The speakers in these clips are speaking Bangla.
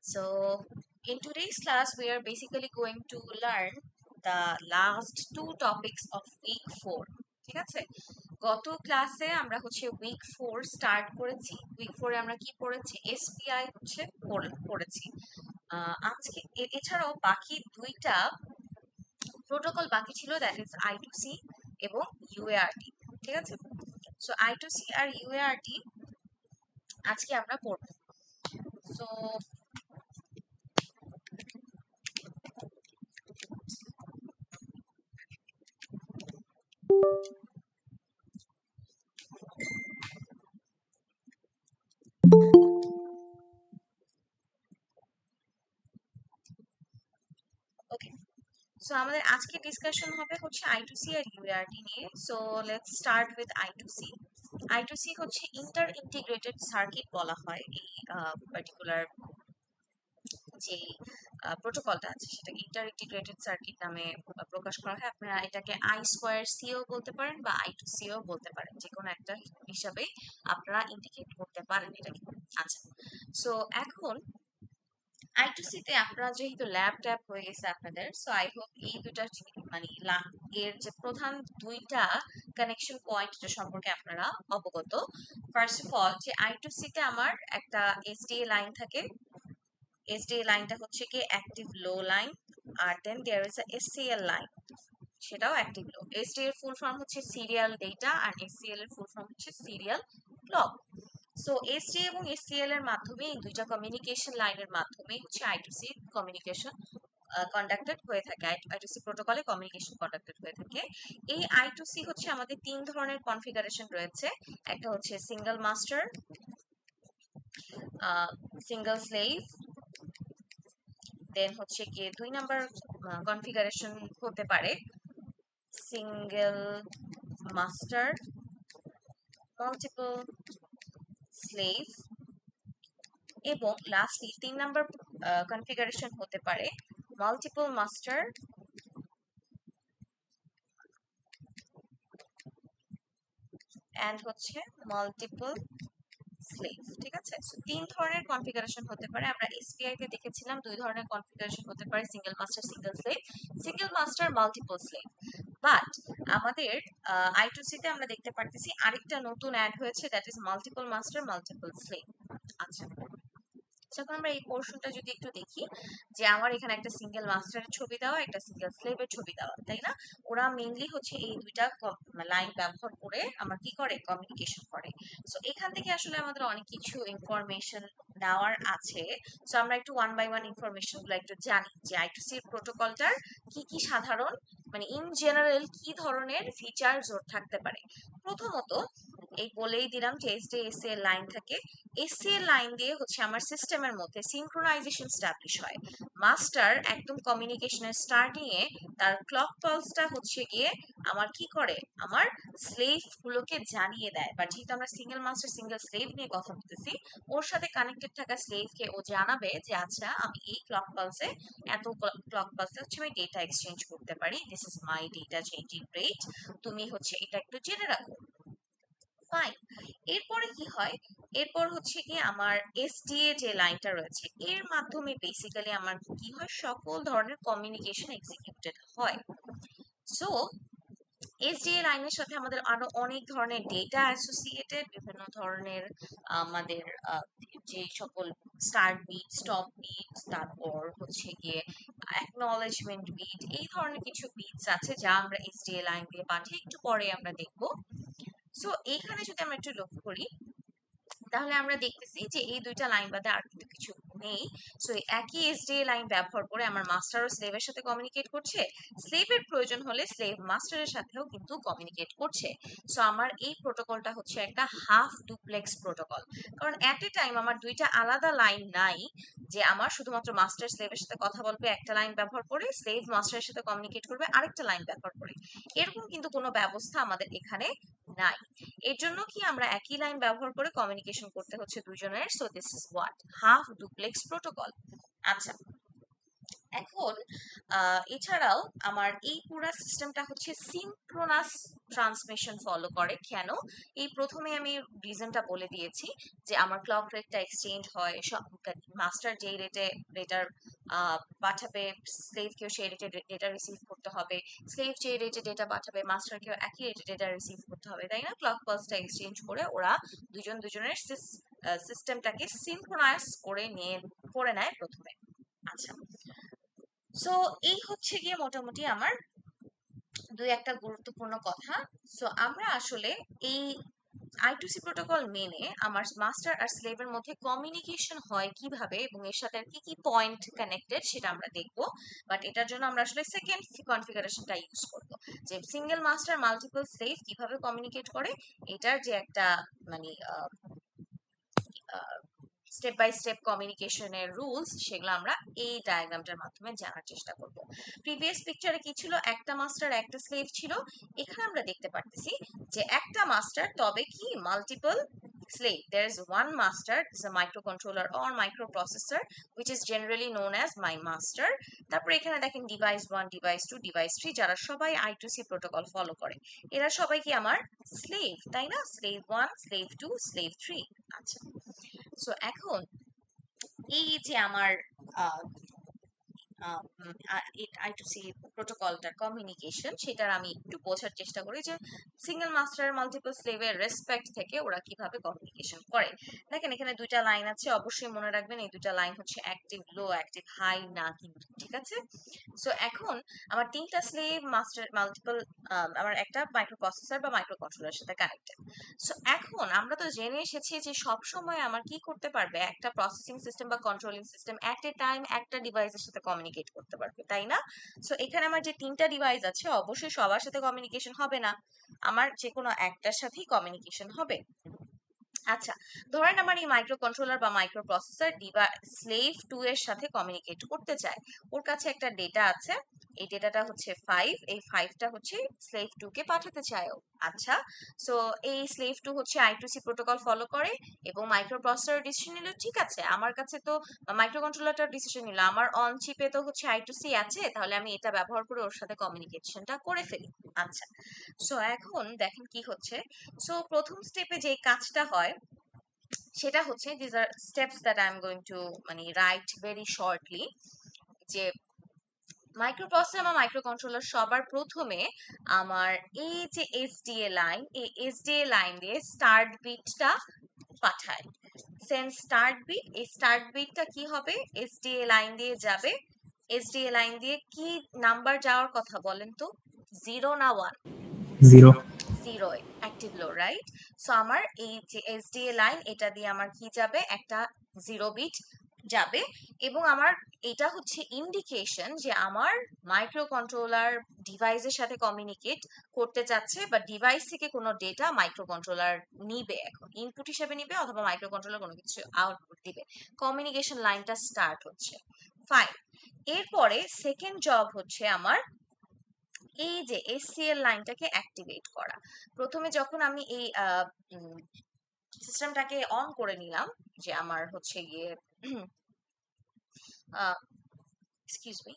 So, in today's class, we are basically going to learn the last two topics of week 4. ঠিক আছে, গত ক্লাসে আমরা হচ্ছে উইক 4 স্টার্ট করেছি। উইক 4 এ আমরা কি পড়েছি? এসপিআই হচ্ছে পড়েছি। আজকে এছাড়াও বাকি দুইটা প্রোটোকল বাকি ছিল, দ্যাট ইজ I2C এবং ইউএআরটি। ঠিক আছে, সো I2C আর ইউএআরটি আজকে আমরা পড়ব। সো ওকে, সো আমাদের আজকে ডিসকাশন হবে হচ্ছে I2C আর ইউএআরটি নিয়ে। So let's start with I2C। I2C হচ্ছে ইন্টার ইন্টিগ্রেটেড সার্কিট বলা হয় এই পার্টিকুলার যে প্রোটোকলটা আছে সেটাকে ইন্টার ইন্টিগ্রেটেড সার্কিট নামে প্রকাশ করা হয়। আপনারা এটাকে I2C ও বলতে পারেন বা I2C ও বলতে পারেন, যে কোনো একটা হিসাবে আপনারা ইন্ডিকেট করতে পারেন এটাকে। আচ্ছা, সো এখন I2C তে আপনারা যেহেতু ল্যাব ট্যাব হয়ে গেছে আপনাদের, সো আই হোপ এই দুইটা মানে এর যে প্রধান দুইটা কানেকশন পয়েন্ট সম্পর্কে আপনারা অবগত। ফার্স্ট অফ অল, যে I2C তে আমার একটা এসডিএ লাইন থাকে। এসডিএ লাইনটা হচ্ছে কি অ্যাক্টিভ লো লাইন, আর then there is a SCL line, সেটাও অ্যাক্টিভ লো। এসডি এর ফুল ফর্ম হচ্ছে সিরিয়াল ডেটা, আর এসসিএল এর ফুল ফর্ম হচ্ছে সিরিয়াল ক্লক। সো এসডি এবং এসসিএল এর মাধ্যমে, এই দুইটা কমিউনিকেশন লাইনের মাধ্যমে হচ্ছে I2C কমিউনিকেশন কন্ডাক্টেড হয়ে থাকে। I2C প্রোটোকলে কমিউনিকেশন কন্ডাক্টেড হয়ে থাকে। এই I2C হচ্ছে আমাদের তিন ধরনের কনফিগারেশন রয়েছে। একটা হচ্ছে সিঙ্গেল মাস্টার, সিঙ্গেল স্লেভ, দেন হচ্ছে কি দুই নাম্বার কনফিগারেশন হতে পারে সিঙ্গেল মাস্টার মাল্টিপল স্লেভ, এবং লাস্টলি তিন নাম্বার কনফিগারেশন হতে পারে মাল্টিপল মাস্টার এন্ড হচ্ছে মাল্টিপল স্লেভ। ঠিক আছে, সো তিন ধরনের কনফিগারেশন হতে পারে। আমরা এসপিআই তে দেখেছিলাম দুই ধরনের কনফিগারেশন হতে পারে, single master single slave, single master multiple slave. But আমাদের I2C তে আমরা দেখতে পারতেছি আরেকটা নতুন অ্যাড হয়েছে, that is multiple master multiple slave. আচ্ছা, যখন আমরা এই পোর্শনটা যদি একটু দেখি, যে আমার এখানে একটা সিঙ্গেল মাস্টারের ছবি দেওয়া, একটা সিঙ্গেল স্লেভের ছবি দেওয়া, তাই না? ওরা মেইনলি হচ্ছে এই দুইটা লাইন ব্যবহার করে আমার কি করে, কমিউনিকেশন করে। সো এখান থেকে আসলে আমাদের অনেক কিছু ইনফরমেশন নেওয়ার আছে। সো আমরা একটু ওয়ান বাই ওয়ান ইনফরমেশন গুলো একটু জানি, যে I2C প্রোটোকলটার কি কি সাধারণ, মানে ইন জেনারেল কি ধরনের ফিচার জোর থাকতে পারে। প্রথমত এই বলেই দিলাম যে এসডিএসএ লাইন থাকে। এসিএল লাইন দিয়ে হচ্ছে আমার সিস্টেমের মধ্যে সিনক্রোনাইজেশন স্টাবলিশ হয়। মাস্টার একদম কমিউনিকেশনের স্টার্টিং এ তার ক্লক পালসটা হচ্ছে গিয়ে আমার কি করে, আমার স্লেভ গুলোকে জানিয়ে দেয়। বাট যেহেতু আমরা সিঙ্গেল মাস্টার সিঙ্গেল স্লেভ নিয়ে কথা বলতেছি, ওর সাথে কানেক্টেড থাকা স্লেভকে ও জানাবে যে আচ্ছা, আমি এই ক্লক পালসে এত ক্লক পালসে হচ্ছে আমি ডেটা এক্সচেঞ্জ করতে পারি, this is my data changing rate, তুমি হচ্ছে এটা একটু জেনে রাখো। ফাইন, এরপরে কি হয়, এরপর হচ্ছে কি আমার এসডিএ যে লাইনটা রয়েছে এর মাধ্যমে বেসিক্যালি আমার কি হয়, সকল ধরনের কমিউনিকেশন এক্সিকিউটেড হয়। সো এসডিএ লাইনের সাথে আমাদের আরো অনেক ধরনের ডেটা অ্যাসোসিয়েটেড, বিভিন্ন ধরনের আমাদের যে সকল স্টার্ট বিট, স্টপ বিট, তারপর হচ্ছে গিয়ে অ্যাকনলেজমেন্ট বিট, এই ধরনের কিছু বিটস আছে যা আমরা এসডিএ লাইন দিয়ে পাঠিয়ে একটু পরে আমরা দেখবো। সো এইখানে যদি আমরা একটু লক্ষ্য করি, তাহলে আমরা দেখতেছি যে এই দুইটা লাইন বাদে আর কিন্তু কিছু নেই। সো একই এসডিএ লাইন ব্যবহার করে আমার মাস্টার ও স্লেভের সাথে কমিউনিকেট করছে, স্লেভের প্রয়োজন হলে স্লেভ মাস্টারের সাথেও কিন্তু কমিউনিকেট করছে। সো আমার এই প্রোটোকলটা হচ্ছে একটা হাফ ডুপ্লেক্স প্রোটোকল, কারণ এট এ টাইম আমার দুইটা আলাদা লাইন নাই যে আমার শুধুমাত্র মাস্টার স্লেভের সাথে কথা বলবে একটা লাইন ব্যবহার করে, স্লেভ মাস্টারের সাথে কমিউনিকেট করবে আরেকটা লাইন ব্যবহার করে। এরকম কিন্তু কোনো ব্যবস্থা আমাদের এখানে নাই। এর জন্য কি আমরা একই লাইন ব্যবহার করে কমিউনিকেশন করতে হচ্ছে দুইজনের। So this is what half duplex protocol. আচ্ছা, এখন এছাড়াও আমার এই পুরো সিস্টেমটা হচ্ছে সিনক্রোনাস ট্রান্সমিশন ফলো করে। কেন? এই প্রথমে আমি রিজনটা বলে দিয়েছি যে আমার ক্লক রেটটা এক্সচেঞ্জ হয়, মাস্টার যেই রেটে ডেটার পাঠাবে, স্লেভকেও সেই রেটে ডেটা রিসিভ করতে হবে, স্লেভ যে রেটে ডেটা পাঠাবে মাস্টারকেও একই রেটে ডেটা রিসিভ করতে হবে, তাই না? ক্লক পালসটা এক্সচেঞ্জ করে ওরা দুজনের সিস্টেমটাকে সিনক্রোনাইজ করে নেয় প্রথমে। আচ্ছা, সো এই হচ্ছে গিয়ে মোটামুটি আমার দুই একটা গুরুত্বপূর্ণ কথা। সো আমরা আসলে এই I2C প্রোটোকল মেনে আমার মাস্টার আর স্লেভের মধ্যে কমিউনিকেশন হয় কিভাবে এবং এর সাথে আর কি কি পয়েন্ট কানেক্টেড সেটা আমরা দেখব। বাট এটার জন্য আমরা আসলে সেকেন্ড কনফিগারেশনটা ইউজ করব, যে সিঙ্গেল মাস্টার মাল্টিপল স্লেভ কিভাবে কমিউনিকেট করে, এটার যে একটা মানে স্টেপ বাই স্টেপ কমিউনিকেশনের রুলস, সেগুলো আমরা এই ডায়াগ্রামটার মাধ্যমে জানার চেষ্টা করব। প্রিভিয়াস পিকচারে কি ছিল? একটা মাস্টার একটা স্লেভ ছিল। এখানে আমরা দেখতে পারতেছি যে একটা মাস্টার, তবে কি multiple slave. There is one master, is a microcontroller or microprocessor, which is generally known as my master. তারপর এখানে দেখেন ডিভাইস 1, ডিভাইস 2, ডিভাইস 3, যারা সবাই I2C প্রোটোকল ফলো করে, এরা সবাই কি আমার স্লেভ, তাই না? Slave 1, slave 2, slave 3। আচ্ছা, সো এখন এই যে আমার I2C প্রোটোকলটার কমিউনিকেশন, সেটার আমি একটু বোঝার চেষ্টা করি যে সিঙ্গেল মাস্টার মাল্টিপল স্লেভের রেসপেক্ট থেকে ওরা কিভাবে কমিউনিকেশন করে। দেখেন এখানে দুইটা লাইন আছে, অবশ্যই মনে রাখবেন এই দুইটা লাইন হচ্ছে অ্যাক্টিভ লো, অ্যাক্টিভ হাই না কিন্তু, ঠিক আছে? সো এখন আমার তিনটা স্লেভ মাস্টার মাল্টিপল, আমার একটা মাইক্রো প্রসেসর বা মাইক্রো কন্ট্রোলারের সাথে কানেক্টেড। সো এখন আমরা তো জেনে এসেছি যে সব সময় আমার কি করতে পারবে, একটা প্রসেসিং সিস্টেম বা কন্ট্রোলিং সিস্টেম এট এ টাইম একটা ডিভাইসের সাথে কমিউনিকেট করতে পারবে, তাই না? সো এখানে আমার যে তিনটা ডিভাইস আছে, অবশ্যই সবার সাথে কমিউনিকেশন হবে না, আমার যে কোনো একটার সাথেই কমিউনিকেশন হবে। আচ্ছা, ধরেন আমার এই মাইক্রো কন্ট্রোলার বা মাইক্রো প্রসেসর স্লেভ 2 এর সাথে কমিউনিকেট করতে চায়। ওর কাছে একটা ডেটা আছে, এই ডেটাটা হচ্ছে 5, এই 5টা হচ্ছে স্লেভ 2 কে পাঠাতে চায় ও। আচ্ছা, সো এই স্লেভ 2 হচ্ছে I2C প্রোটোকল ফলো করে এবং মাইক্রো প্রসেসর ডিসিশন নিল, ঠিক আছে আমার কাছে তো মাইক্রো কন্ট্রোলারটা ডিসিশন নিল, আমার অন চিপে তো হচ্ছে I2C আছে, তাহলে আমি এটা ব্যবহার করে ওর সাথে কমিউনিকেশনটা করে ফেলি। আচ্ছা, সো এখন দেখেন কি হচ্ছে। সো প্রথম স্টেপে যে কাজটা হয় সেটা হচ্ছে, this are steps that I am going to মানে রাইট ভেরি শর্টলি, যে মাইক্রোপ্রসেসর বা মাইক্রো কন্ট্রোলার সবার প্রথমে আমার এই যে এসডিএ লাইন, এই এসডিএ লাইন দিয়ে স্টার্ট বিটটা পাঠায়। সেন্স স্টার্ট বিট, এই স্টার্ট বিটটা কি হবে, এসডিএ লাইন দিয়ে যাবে। এসডিএ লাইন দিয়ে কি নাম্বার যাওয়ার কথা বলেন তো, 0 না 1? 0 0, অ্যাক্টিভ লো, রাইট? সো আমার এই যে এসডিএ লাইন, এটা দিয়ে আমার কি যাবে, একটা 0 বিট যাবে। এবং আমার এটা হচ্ছে ইন্ডিকেশন যে আমার মাইক্রো কন্ট্রোলার ডিভাইসের সাথে কমিউনিকেট করতে চাচ্ছে, বা ডিভাইস থেকে কোনো ডেটা মাইক্রো কন্ট্রোলার নিবে, এখন ইনপুট হিসেবে নিবে অথবা মাইক্রো কন্ট্রোলার কোনো কিছু আউটপুট দিবে। কমিউনিকেশন লাইনটা স্টার্ট হচ্ছে, ফাইন। এরপরে সেকেন্ড জব হচ্ছে আমার এই যে এসসিএল লাইনটাকে অ্যাক্টিভেট করা। প্রথমে যখন আমি এই সিস্টেমটাকে অন করে নিলাম, যে আমার হচ্ছে গিয়ে excuse me,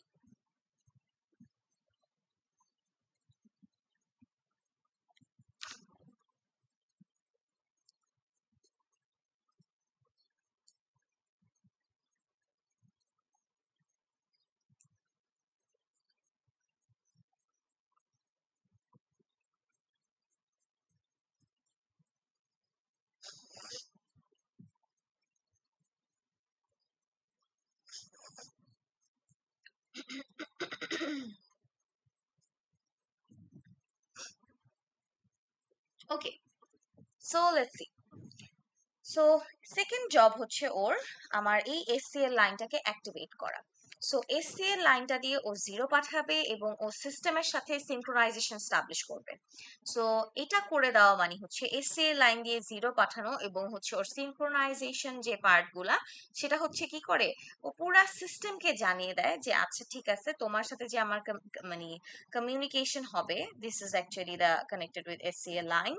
okay, so let's see. So second job হচ্ছে ওর আমার এই এসসিএল লাইনটাকে অ্যাক্টিভেট করা। সো এসসিএল লাইনটা দিয়ে ও 0 পাঠাবে এবং ও সিস্টেমের সাথে সিনক্রোনাইজেশন স্টাবলিশ করবে। সো এটা করে দেওয়া মানে হচ্ছে এসসিএল লাইন দিয়ে 0 পাঠানো এবং হচ্ছে ওর সিনক্রোনাইজেশন যে পার্টগুলা, সেটা হচ্ছে কি করে, ও পুরা সিস্টেমকে জানিয়ে দেয় যে আচ্ছা ঠিক আছে, তোমার সাথে যে আমার মানে কমিউনিকেশন হবে, this is actually the connected with SCL line.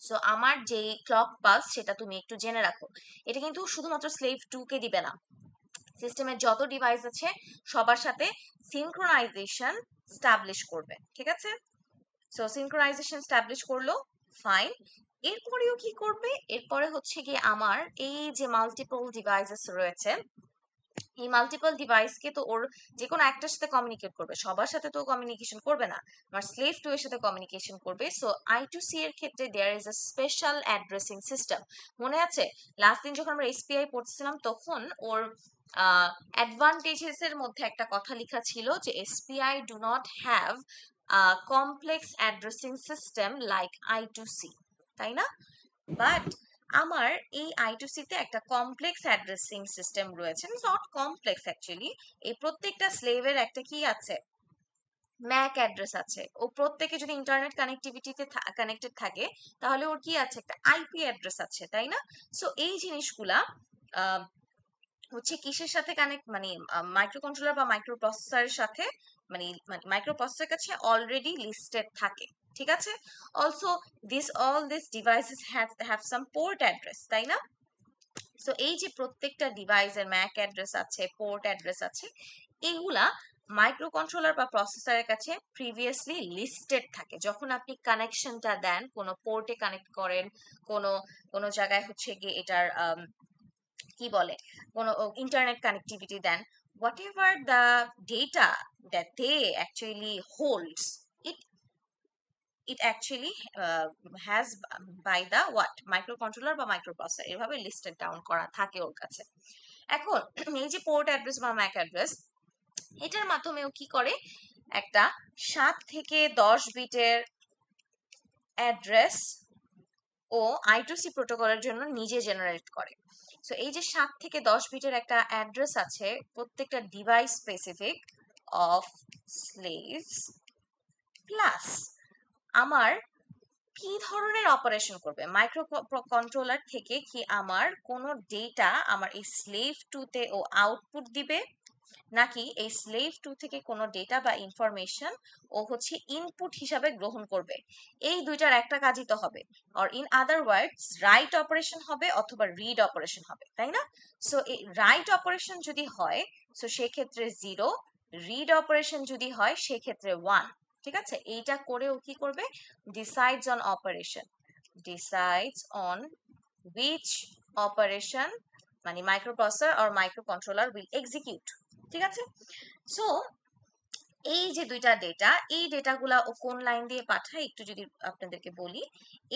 So আমার যে ক্লক পালস সেটা তুমি একটু জেনে রাখো, এটা কিন্তু শুধুমাত্র স্লেভ 2 কে দিবে না, সিস্টেমের যত ডিভাইস আছে সবার সাথে সিনক্রোনাইজেশন স্টাবলিশ করবে, ঠিক আছে? সো সিনক্রোনাইজেশন স্টাবলিশ করলো, ফাইন। এরপরেও কি করবে, এরপরে হচ্ছে গিয়ে আমার এই যে মাল্টিপল ডিভাইসেস রয়েছে, এই মাল্টিপল ডিভাইসকে তো ওর যে কোনো একটার সাথে কমিউনিকেট করবে, সবার সাথে তো কমিউনিকেশন করবে না, আমার স্লেভ টু এর সাথে কমিউনিকেশন করবে। সো I2C এর ক্ষেত্রে there is a special addressing system. মনে আছে লাস্ট দিন যখন আমরা এসপিআই পড়ছিলাম তখন ওর অ্যাডভান্টেজেস এর মধ্যে একটা কথা লেখা ছিল যে SPI do not have complex addressing system like I2C, তাই না? বাট আমার এই I2C তে একটা কমপ্লেক্স অ্যাড্রেসিং সিস্টেম রয়েছে, নট কমপ্লেক্স অ্যাকচুয়ালি। এই প্রত্যেকটা স্লেভের একটা কি আছে, ম্যাক অ্যাড্রেস আছে। ও প্রত্যেকে যদি ইন্টারনেট কানেক্টিভিটিতে কানেক্টেড থাকে তাহলে ওর কি আছে, একটা আইপি অ্যাড্রেস আছে, তাই না? সো এই জিনিসগুলা হচ্ছে কিসের সাথে কানেক্ট, মানে মাইক্রো কন্ট্রোলার বা মাইক্রো প্রসেসরের সাথে, মানে মাইক্রো প্রসেসরের কাছে অলরেডি লিস্টেড থাকে, ঠিক আছে? Also this devices have some port address, তাই না? সো এই যে প্রত্যেকটা ডিভাইসের ম্যাক অ্যাড্রেস আছে, পোর্ট অ্যাড্রেস আছে, এগুলা মাইক্রো কন্ট্রোলার বা প্রসেসরের কাছে প্রিভিয়াসলি লিস্টেড থাকে। যখন আপনি কানেকশনটা দেন, কোনো পোর্টে কানেক্ট করেন, কোনো কোনো জায়গায় হচ্ছে গিয়ে এটার কি বলে, কোনো internet connectivity then, whatever the data that they actually holds, it it actually has by the what microcontroller বা মাইক্রোপ্রসেসর এভাবে লিস্টেড ডাউন করা থাকে ওর কাছে। এখন এই যে পোর্ট অ্যাড্রেস বা ম্যাক অ্যাড্রেস, এটার মাধ্যমেও কি করে, একটা 7 থেকে 10 বিটের অ্যাড্রেস ও I2C প্রোটোকলের জন্য নিজে জেনারেট করে। সো এই যে 7 থেকে 10 বিটের একটা অ্যাড্রেস আছে প্রত্যেকটা device specific of slaves, plus আমার কি ধরনের অপারেশন করবে, মাইক্রো কন্ট্রোলার থেকে কি আমার কোনো ডেটা আমার এই স্লেভ টু তে ও আউটপুট দিবে, নাকি এই স্লেভ টু থেকে কোনো ডেটা বা ইনফরমেশন ও হচ্ছে ইনপুট হিসাবে গ্রহণ করবে, এই দুইটার একটা কাজই তো হবে। Or in other words right operation হবে অথবা রিড অপারেশন হবে, তাই না? সো এই রাইট অপারেশন যদি হয় সো সেক্ষেত্রে 0, রিড অপারেশন যদি হয় সেক্ষেত্রে 1, ঠিক আছে? এইটা করেও কি করবে, decides on operation, decides on which operation মানে microprocessor or microcontroller will execute, ঠিক আছে? সো এই যে দুইটা ডেটা, এই ডেটাগুলা ও কোন লাইন দিয়ে পাঠায় একটু যদি আপনাদেরকে বলি,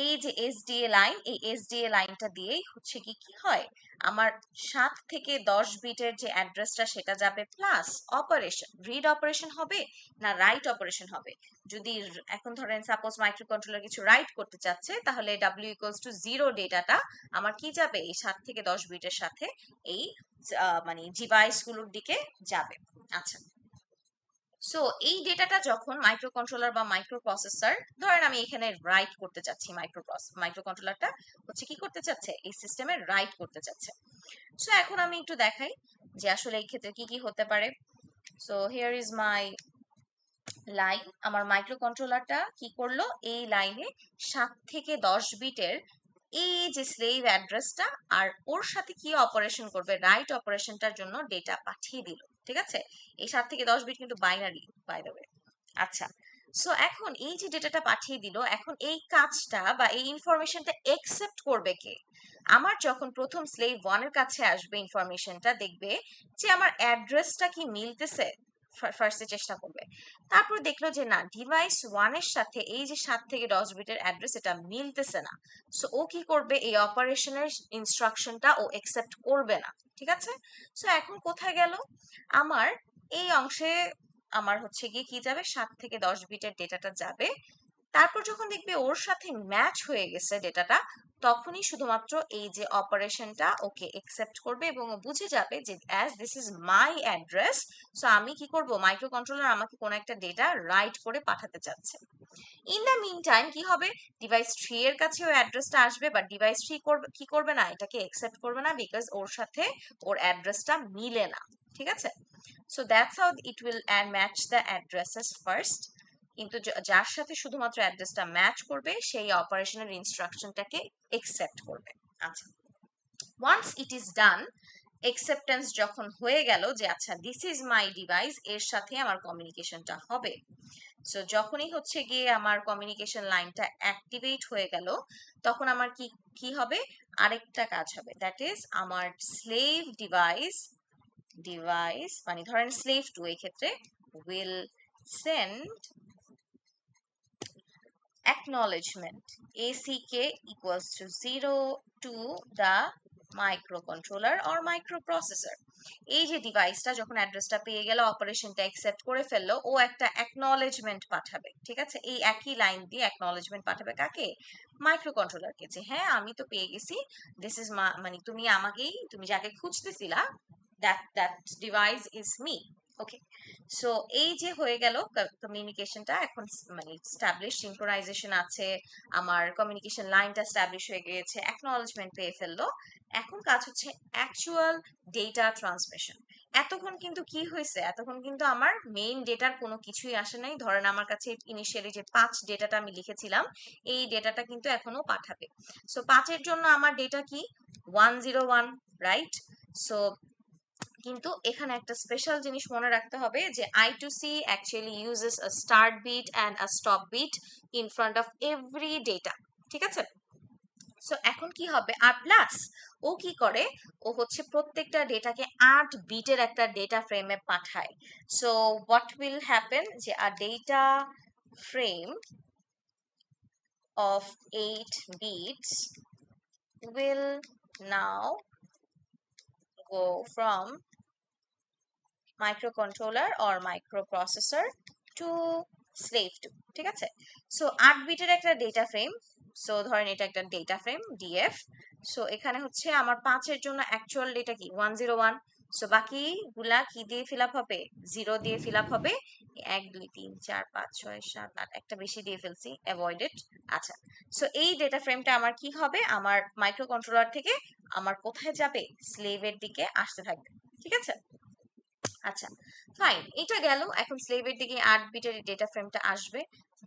এই যে এসডিএ লাইন, এই এসডিএ লাইনটা দিয়েই হচ্ছে কি কি হয়, আমার 7 থেকে 10 বিটের যে অ্যাড্রেসটা সেটা যাবে, প্লাস অপারেশন, রিড অপারেশন হবে না রাইট অপারেশন হবে। যদি এখন ধরেন সাপোজ মাইক্রো কন্ট্রোলার কিছু রাইট করতে চাচ্ছে তাহলে W=0 ডেটাটা আমার কি যাবে, এই 7 থেকে 10 বিটের সাথে এই মানে ডিভাইসগুলোর দিকে যাবে। আচ্ছা, সো এই ডেটাটা যখন মাইক্রো কন্ট্রোলার বা মাইক্রো প্রসেসর, ধরেন আমি এখানে রাইট করতে চাচ্ছি, মাইক্রো কন্ট্রোলারটা হচ্ছে কি করতে চাচ্ছে, এই সিস্টেমে রাইট করতে চাচ্ছে। সো এখন আমি একটু দেখাই যে আসলে এই ক্ষেত্রে কি কি হতে পারে। So here is my line, আমার মাইক্রো কন্ট্রোলারটা কি করলো, এই লাইনে 7 থেকে 10 বিটের এই যে স্লেভ অ্যাড্রেসটা আর ওর সাথে কি অপারেশন করবে, রাইট অপারেশনটার জন্য ডেটা পাঠিয়ে দিল, ঠিক আছে? এই 7 থেকে 10 বিট কিন্তু বাইনারি বাই দ্য ওয়ে। আচ্ছা, সো এখন এই যে ডেটাটা পাঠিয়ে দিল, এখন এই কাজটা বা এই ইনফরমেশনটা একসেপ্ট করবে কে, আমার যখন প্রথম স্লেভ 1 এর কাছে আসবে ইনফরমেশনটা দেখবে যে আমার অ্যাড্রেসটা কি মিলতেছে, ফার্স্টে চেষ্টা করবে, তারপর দেখলো যে না, ডিভাইস 1 এর সাথে এই যে 7 থেকে 10 বিটের অ্যাড্রেস এটা মিলতেছে না। সো ও কি করবে, এই অপারেশনের ইনস্ট্রাকশনটা ও একসেপ্ট করবে না, ঠিক আছে? সো এখন কোথায় গেল আমার এই অংশে, আমার হচ্ছে গিয়ে কি যাবে, 7 থেকে 10 বিটের ডেটাটা যাবে, তারপর যখন দেখবে ওর সাথে ম্যাচ হয়ে গেছে ডেটাটা, তখনই শুধুমাত্র এই যে অপারেশনটা ওকে একসেপ্ট করবে এবং ও বুঝে যাবে যে as this is my address, so আমি কি করব, মাইক্রো কন্ট্রোলার আমাকে কোনো একটা ডেটা রাইট করে পাঠাতে চাচ্ছে। ইন দ্য মিন টাইম কি হবে, ডিভাইস 3 এর কাছে ওই অ্যাড্রেসটা আসবে, বাট ডিভাইস 3 করবে কি, করবে না, এটাকে একসেপ্ট করবে না, বিকজ ওর সাথে ওর অ্যাড্রেসটা মিলে না, ঠিক আছে? So that's how it will match the addresses first, কিন্তু যার সাথে শুধুমাত্র অ্যাড্রেসটা ম্যাচ করবে সেই অপারেশনের ইনস্ট্রাকশনটাকে একসেপ্ট করবে। আচ্ছা, once it is done, acceptance যখন হয়ে গেল যে আচ্ছা দিস ইজ মাই ডিভাইস, এর সাথে আমার কমিউনিকেশনটা হবে। সো যখনই হচ্ছে গিয়ে আমার কমিউনিকেশন লাইনটা অ্যাক্টিভেট হয়ে গেল, তখন আমার কি কি হবে, আরেকটা কাজ হবে, দ্যাট ইজ আমার স্লেভ ডিভাইস মানে ধরেন স্লেভ টু, এই ক্ষেত্রে will send acknowledgement ACK equals to 0 to the microcontroller or microprocessor। এই যে ডিভাইসটা যখন অ্যাড্রেসটা পেয়ে গেল, অপারেশনটা অ্যাকসেপ্ট করে ফেললো, ও একটা অ্যাকনলেজমেন্ট পাঠাবে। ঠিক আছে, এই একই লাইন দিয়ে অ্যাকনলেজমেন্ট পাঠাবে কাকে, মাইক্রোকন্ট্রোলারকে, যে হ্যাঁ আমি তো পেয়ে গেছি, দিস ইজ মানে তুমি যাকে খুঁজতেছিলা, that device is me. Okay, so এই যে হয়ে গেল কমিউনিকেশনটা, এখন মানে স্টাবলিশ সিনক্রোনাইজেশন আছে, আমার কমিউনিকেশন লাইনটা স্টাবলিশ হয়ে গিয়েছে, অ্যাকনলেজমেন্ট পেয়ে ফেললো। এখন কাজ হচ্ছে অ্যাকচুয়াল ডেটা ট্রান্সমিশন। এতক্ষণ কিন্তু কি হয়েছে, এতক্ষণ কিন্তু আমার মেইন ডেটার কোনো কিছুই আসে নাই। ধরেন আমার কাছে ইনিশিয়ালি যে 5 ডেটাটা আমি লিখেছিলাম, এই ডেটাটা কিন্তু এখনো পাঠাবে। সো 5-এর জন্য আমার ডেটা কি 101, রাইট? সো কিন্তু এখানে একটা স্পেশাল জিনিস মনে রাখতে হবে যে I2C actually uses a start bit and a stop bit in front of every data। ঠিক আছে, সো এখন কি হবে, আর প্লাস ও কি করে, ও হচ্ছে প্রত্যেকটা ডেটাকে 8 বিটের একটা ডেটা ফ্রেমে পাঠায়। সো হোয়াট উইল হ্যাপেন, যে আ data frame of 8 bits will now go from microcontroller or microprocessor to slave to। ঠিক আছে, সো 8 বিটের একটা ডেটা ফ্রেম, সো ধরেন এটা একটা ডেটা ফ্রেম ডিএফ। সো এখানে হচ্ছে আমার 5-এর জন্য অ্যাকচুয়াল ডেটা কি 101। সো বাকিগুলা কি দিয়ে ফিল আপ হবে, 0 দিয়ে ফিল আপ হবে। 1 2 3 4 5 6 7 8, একটা বেশি দিয়ে ফেলছি, অ্যাভয়েডেড। আচ্ছা, সো এই ডেটা ফ্রেমটা আমার কি হবে, আমার মাইক্রোকন্ট্রোলার থেকে আমার কোথায় যাবে, স্লেভের দিকে আসতে থাকবে। ঠিক আছে, আচ্ছা ফাইন, এটা গেল। এখন স্লেভের দিকে 8 বিটের ডেটা ফ্রেমটা আসবে।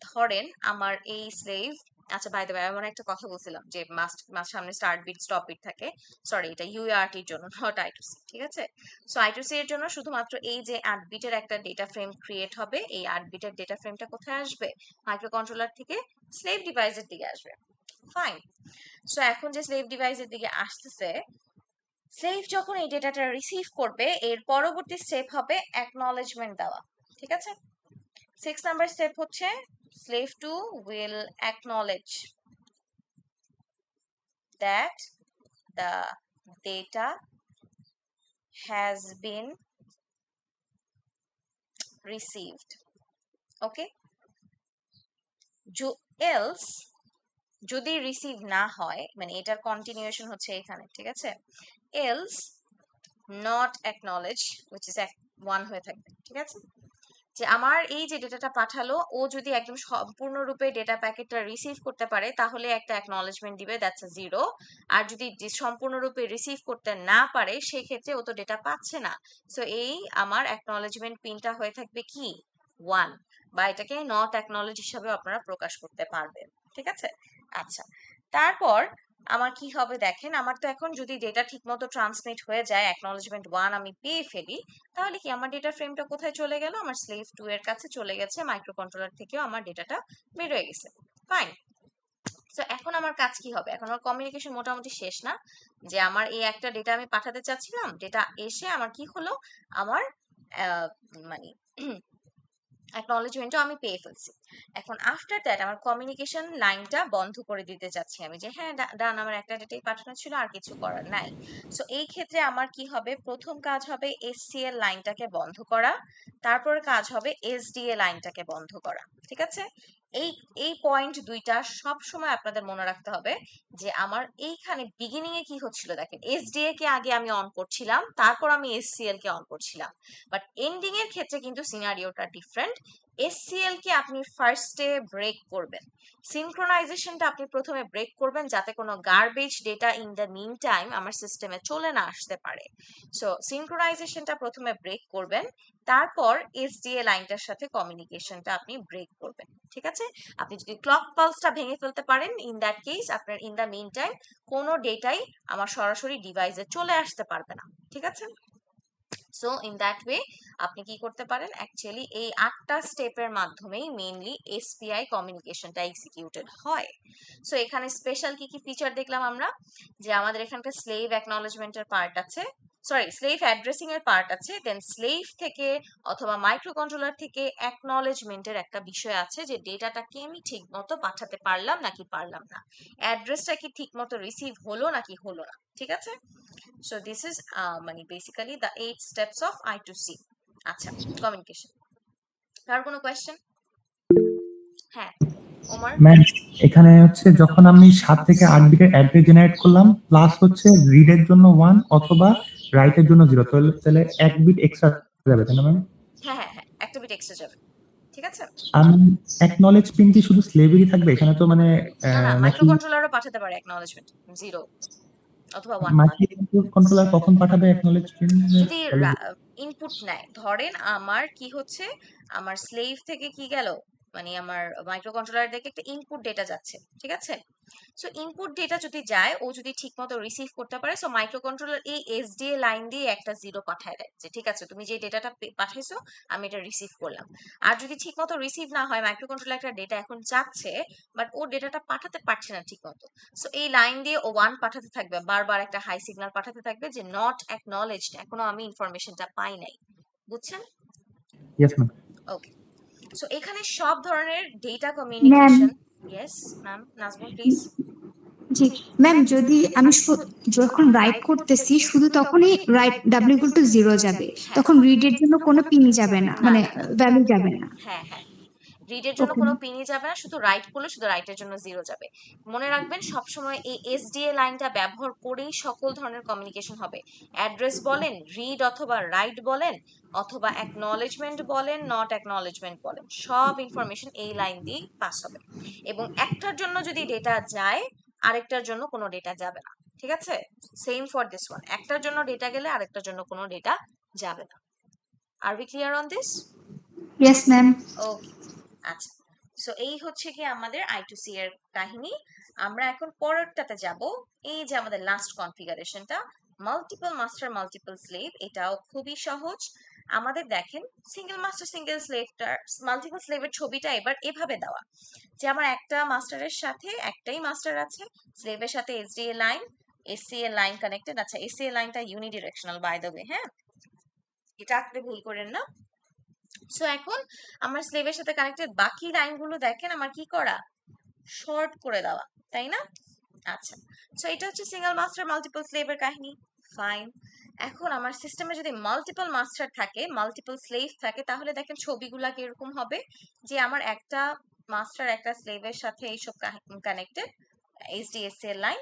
ধরেন আমার এই স্লেভ, আচ্ছা বাই দ্য ওয়ে এমন একটা কথা বলছিলাম যে মাস্ট সামনে স্টার্ট বিট স্টপ বিট থাকে, সরি এটা ইউআরটি এর জন্য, নট I2C। ঠিক আছে, সো I2C এর জন্য শুধুমাত্র এই যে 8 বিটের একটা ডেটা ফ্রেম ক্রিয়েট হবে, এই 8 বিটের ডেটা ফ্রেমটা কোথায় আসবে, মাইক্রোকন্ট্রোলার থেকে স্লেভ ডিভাইসের দিকে আসবে। ফাইন, সো এখন যে স্লেভ ডিভাইসের দিকে আসতেছে, স্লেভ যখন এই ডেটাটা রিসিভ করবে, এর পরবর্তী স্টেপ হবে অ্যাকনলেজমেন্ট দেওয়া। ঠিক আছে, 6 নাম্বার স্টেপ হচ্ছে slave 2 will acknowledge that the data has been received। Okay, else যদি রিসিভ না হয়, মানে এটার কন্টিনিউয়েশন হচ্ছে এখানে। ঠিক আছে, else not acknowledge which is 1 হয়ে থাকবে। ঠিক আছে, যে আমার এই যে ডেটাটা পাঠালো, ও যদি একদম সম্পূর্ণরূপে ডেটা প্যাকেটটা রিসিভ করতে পারে তাহলে একটা অ্যাকনলেজমেন্ট দিবে, দ্যাটস আ 0। আর যদি সম্পূর্ণরূপে রিসিভ করতে না পারে সেক্ষেত্রে ও তো ডেটা পাচ্ছে না। সো এই আমার অ্যাকনলেজমেন্ট পিনটা হয়ে থাকবে কি 1, বা এটাকে নট অ্যাকনলেজ হিসাবে আপনারা প্রকাশ করতে পারবেন। ঠিক আছে, আচ্ছা তারপর আমার কি হবে দেখেন, আমার তো এখন যদি ডেটা ঠিকমতো ট্রান্সমিট হয়ে যায়, অ্যাকনলেজমেন্ট 1 আমি পেয়ে ফেলি, তাহলে কি আমার ডেটা ফ্রেমটা কোথায় চলে গেল, আমার স্লেভ 2 এর কাছে চলে গেছে, মাইক্রোকন্ট্রোলার থেকেও আমার ডেটাটা বের হয়ে গেছে। ফাইন, সো এখন আমার কাজ কি হবে, এখন আমার কমিউনিকেশন মোটামুটি শেষ না, যে আমার এই একটা ডেটা আমি পাঠাতে চাচ্ছিলাম, ডেটা এসে আমার কি হলো, আমার মানে অ্যাকনলেজমেন্টও আমি পেয়ে ফেলছি। এখন আফটার দ্যাট আমার কমিউনিকেশন লাইনটা বন্ধ করে দিতে চাচ্ছি আমি, যে হ্যাঁ ডান, আমার একটা ডেটাই পাঠানো ছিল, আর কিছু করার নাই। সো এই ক্ষেত্রে আমার কি হবে, প্রথম কাজ হবে SCL লাইনটাকে বন্ধ করা, তারপর কাজ হবে SDA লাইনটাকে বন্ধ করা। ঠিক আছে, এই এই পয়েন্ট দুইটা সব সময় আপনাদের মনে রাখতে হবে, যে আমার এইখানে বিগিনিং এ কি হচ্ছিল দেখেন, SDA কে আগে আমি অন করছিলাম, তারপর আমি SCL কে অন করছিলাম, বাট এন্ডিং এর ক্ষেত্রে কিন্তু সিনারিওটা ডিফারেন্ট। SCL কে আপনি ফার্স্টে ব্রেক করবেন, সিনক্রোনাইজেশনটা আপনি প্রথমে ব্রেক করবেন, যাতে কোনো garbage data in the meantime আমার সিস্টেমে চলে না আসতে পারে। সো সিনক্রোনাইজেশনটা প্রথমে ব্রেক করবেন, তারপর SDA লাইনটার সাথে কমিউনিকেশনটা আপনি ব্রেক করবেন। ঠিক আছে? আপনি যদি ক্লক পালসটা ভেঙে ফেলতে পারেন, ইন দ্যাট কেস আপনার ইন দ্য মিন টাইম কোনো ডেটাই আমার সরাসরি ডিভাইসে চলে আসতে পারবে না। ঠিক আছে? সো ইন দ্যাট ওয়ে আপনি কি করতে পারেন, অ্যাকচুয়ালি এই 8টা স্টেপের মাধ্যমেই মেইনলি এসপিআই কমিউনিকেশনটা এক্সিকিউটেড হয়। সো এখানে স্পেশাল কি কি ফিচার দেখলাম আমরা, যে আমাদের এখানকার স্লেভ অ্যাকনলেজমেন্টের পার্ট আছে, সরি স্লেভ অ্যাড্রেসিং এর পার্ট আছে, দেন স্লেভ থেকে অথবা মাইক্রো কন্ট্রোলার থেকে অ্যাকনলেজমেন্টের একটা বিষয় আছে, যে ডেটাটাকে আমি ঠিক মতো পাঠাতে পারলাম নাকি পারলাম না, অ্যাড্রেসটা কি ঠিক মতো রিসিভ হলো নাকি হলো না। ঠিক আছে? So this is মানে basically the 8 steps of I2C. আচ্ছা, কমিউনিকেশন। আর কোনো কোয়েশ্চেন? হ্যাঁ, ওমর। ম্যাম, এখানে হচ্ছে যখন আমি 7 থেকে 8 বিটের অ্যাড্রেস জেনারেট করলাম, প্লাস হচ্ছে রিডের জন্য 1 অথবা রাইটের জন্য 0, তাহলে তাহলে 1 বিট এক্সট্রা যাবে, তাই না ম্যাম? হ্যাঁ হ্যাঁ হ্যাঁ, একটা বিট এক্সট্রা যাবে। ঠিক আছে? আমি অ্যাকনলেজ পিন কি শুধু স্লেভেরই থাকবে এখানে তো, মানে না না, মাইক্রো নাকি কন্ট্রোলারও পাঠাতে পারে অ্যাকনলেজমেন্ট 0 অথবা 1 1। মাইক্রো কন্ট্রোলার কখন পাঠাবে অ্যাকনলেজ পিন? যদি ইনপুট নেয়, ধরেন আমার কি হচ্ছে, আমার স্লেভ থেকে কি গেল, মানে আমার মাইক্রো কন্ট্রোলার থেকে একটা ইনপুট ডেটা যাচ্ছে। ঠিক আছে? সো ইনপুট ডেটা যদি যায়, ও যদি ঠিকমতো রিসিভ করতে পারে, সো মাইক্রো কন্ট্রোলার এই এসডিএ লাইন দিয়ে একটা 0 পাঠায় দেয়, যে ঠিক আছে তুমি যে ডেটাটা পাঠাইছো আমি এটা রিসিভ করলাম। আর যদি ঠিকমতো রিসিভ না হয়, মাইক্রো কন্ট্রোলার একটা ডেটা এখন যাচ্ছে বাট ও ডেটাটা পাঠাতে পারছে না ঠিকমতো, সো এই লাইন দিয়ে ও 1 পাঠাতে থাকবে, বারবার একটা হাই সিগন্যাল পাঠাতে থাকবে যে নট অ্যাকনলেজড, এখনো আমি ইনফরমেশনটা পাই নাই। বুঝছেন? Yes ma'am. ওকে। সো এখানে সব ধরনের data ma'am, communication. Yes ma'am, Nazmul please. G ma'am, যদি আমি যখন রাইট করতেছি শুধু তখনই রাইট ডাব্লিউ ইকুয়াল টু 0 যাবে, হ্যাঁ তখন রিডের জন্য কোনো পিনই যাবে না, না মানে না না, ভ্যালু যাবে না। হ্যাঁ হ্যাঁ, রিডের জন্য ওকে। কোনো পিনই যাবে না, শুধু রাইট করলে শুধু রাইটের জন্য 0 যাবে। মনে রাখবেন সবসময় এই এসডিএ লাইনটা ব্যবহার করেই সকল ধরনের কমিউনিকেশন হবে। অ্যাড্রেস বলেন, রিড অথবা রাইট বলেন, অথবা অ্যাকনলেজমেন্ট বলেন, নট অ্যাকনলেজমেন্ট বলেন, সব ইনফরমেশন এই লাইন দিয়ে পাস হবে। এবং একটার জন্য যদি ডেটা যায়, আরেকটার জন্য কোনো ডেটা যাবে না। ঠিক আছে? সেম ফর দিস ওয়ান, একটার জন্য ডেটা গেলে আরেকটার জন্য কোনো ডেটা যাবে না। আর we clear on this? Yes ma'am. Okay. আচ্ছা, সো এই হচ্ছে কি আমাদের I2C এর কাহিনী। আমরা এখন পরেরটাতে যাব। এই যে আমাদের লাস্ট কনফিগারেশনটা, মাল্টিপল মাস্টার মাল্টিপল স্লেভ, এটাও খুবই সহজ। আমাদের দেখেন সিঙ্গেল মাস্টার সিঙ্গেল স্লেভটার মাল্টিপল স্লেভের ছবিটা এবার এভাবে দেওয়া, যে আমার একটা মাস্টারের সাথে একটাই মাস্টার আছে, স্লেভের সাথে SDA line, SCA line connected. আচ্ছা, এসসিএ লাইনটা ইউনিডিরেকশনাল বাই দ্য ওয়ে, হ্যাঁ, এটা আঁকতে ভুল করেন না। সো এখন আমার স্লেভের সাথে কানেক্টেড বাকি লাইনগুলো দেখেন আমার কি করা, শর্ট করে দেওয়া, তাই না? আচ্ছা, সো এটা হচ্ছে সিঙ্গেল মাস্টার মাল্টিপল স্লেভের কাহিনী। ফাইন। এখন আমার সিস্টেমে যদি মাল্টিপল মাস্টার থাকে, মাল্টিপল স্লেভ থাকে, তাহলে দেখেন ছবিগুলা কিরকম হবে, যে আমার একটা মাস্টার একটা স্লেভের সাথে এইসব কানেক্টেড এইচডিএসএ লাইন।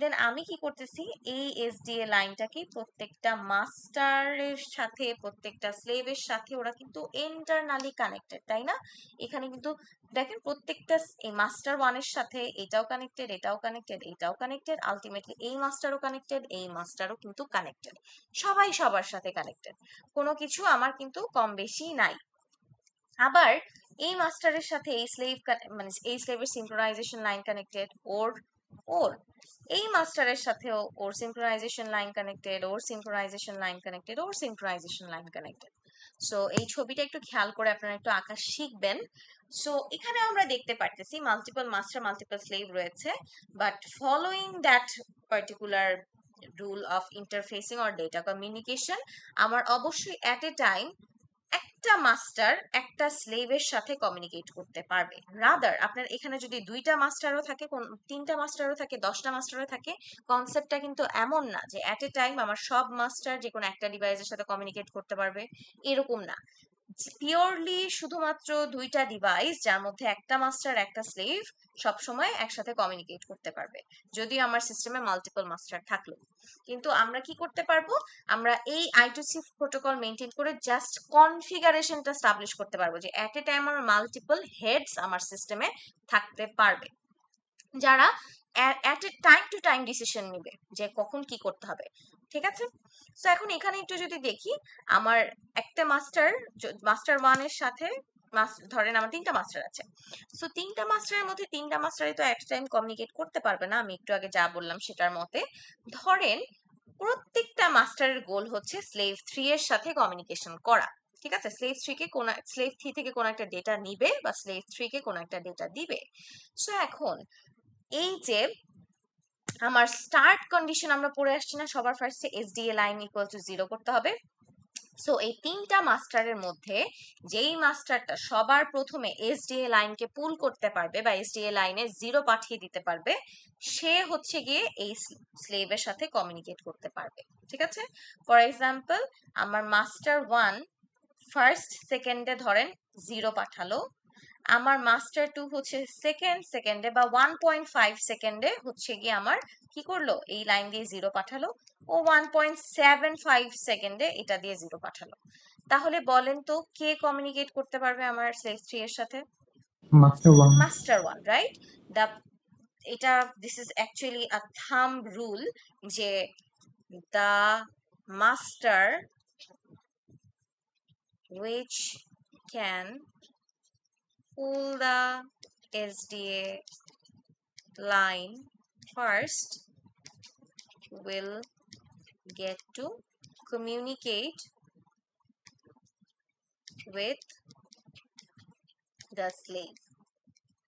দেন আমি কি করতেছি, এই এসডিএ লাইনটাকে প্রত্যেকটা মাস্টারের সাথে প্রত্যেকটা স্লেভের সাথে ওরা কিন্তু ইন্টারনালি কানেক্টেড, তাই না? এখানে কিন্তু দেখেন প্রত্যেকটা এই মাস্টার ওয়ানের সাথে এটাও কানেক্টেড, এটাও কানেক্টেড, এটাও কানেক্টেড, আলটিমেটলি এই মাস্টারও কানেক্টেড, এই মাস্টারও কিন্তু কানেক্টেড, সবাই সবার সাথে কানেক্টেড, কোনো কিছু আমার কিন্তু কম বেশি নাই। আবার এই মাস্টারের সাথে এই স্লেভ মানে এই স্লেভের সিনক্রোনাইজেশন লাইন কানেক্টেড, ওর ওর এই মাস্টারের সাথেও ওর সিনক্রোনাইজেশন লাইন কানেক্টেড, ওর সিনক্রোনাইজেশন লাইন কানেক্টেড, ওর সিনক্রোনাইজেশন লাইন কানেক্টেড। সো এই ছবিটা একটু খেয়াল করে আপনারা একটু আঁকা শিখবেন। সো এখানে আমরা দেখতে পারতেছি মাল্টিপল মাস্টার মাল্টিপল স্লেভ রয়েছে, but following that particular rule of interfacing or data communication, আমার অবশ্যই অ্যাট এ টাইম একটা মাস্টার একটা স্লেভের সাথে কমিউনিকেট করতে পারবে। রাদার আপনার এখানে যদি দুইটা মাস্টারও থাকে, তিনটা মাস্টারও থাকে, 10টা মাস্টারও থাকে, কনসেপ্টটা কিন্তু এমন না যে অ্যাট এ টাইম আমার সব মাস্টার যে কোনো একটা ডিভাইসের সাথে কমিউনিকেট করতে পারবে, এরকম না। পিওরলি শুধুমাত্র দুইটা ডিভাইস যার মধ্যে একটা মাস্টার একটা স্লেভ সবসময় একসাথে কমিউনিকেট করতে পারবে, যদিও আমার সিস্টেমে মাল্টিপল মাস্টার থাকলো। কিন্তু আমরা কি করতে পারবো, আমরা এই I2C প্রোটোকল মেনটেন করে জাস্ট কনফিগারেশনটা স্টাবলিশ করতে পারবো, যে অ্যাট এ টাইম আমার মাল্টিপল হেডস আমার সিস্টেমে থাকতে পারবে, যারা at a time to time decision নেবে যে কখন কি করতে হবে। ঠিক আছে? তো এখন এখানে একটু যদি দেখি, আমার একটা মাস্টার মাস্টার ওয়ানের সাথে ধরেন আমার 3টা মাস্টার আছে। সো 3টা মাস্টারের মধ্যে 3টা মাস্টারই তো এক টাইম কমিউনিকেট করতে পারবে না, আমি একটু আগে যা বললাম সেটার মতে। ধরেন প্রত্যেকটা মাস্টারের গোল হচ্ছে স্লেভ 3 এর সাথে কমিউনিকেশন করা, ঠিক আছে? স্লেভ 3 থেকে কোনো একটা ডেটা নিবে বা স্লেভ 3 কে কোনো একটা ডেটা দিবে। সো এখন এই যে আমার স্টার্ট কন্ডিশন আমরা পড়ে আসছি না সবার ফার্স্টে, এসডিএ লাইন ইকুয়াল টু 0 করতে হবে। সো এই 3টা মাস্টারের মধ্যে যেই মাস্টারটা সবার প্রথমে এসডিএ লাইনকে পুল করতে পারবে বা এসডিএ লাইনে 0 পাঠিয়ে দিতে পারবে, সে হচ্ছে গিয়ে এই স্লেভের সাথে কমিউনিকেট করতে পারবে, ঠিক আছে? ফর এক্সাম্পল, আমার মাস্টার 1 ফার্স্ট সেকেন্ডে ধরেন 0 পাঠালো, আমার মাস্টার 2 হচ্ছে সেকেন্ডে বা 1.5 সেকেন্ডে হচ্ছে গিয়ে আমার কি করলো, এই লাইন দিয়ে 0 পাঠালো, ও 1.75 সেকেন্ডে এটা দিয়ে 0 পাঠালো। তাহলে বলেন তো কে কমিউনিকেট করতে পারবে আমার স্লেভ 3 এর সাথে? মাস্টার 1। Master 1, right? দা এটা this is actually a thumb rule, যে the master which can pull the SDA line first will get to communicate with the slave,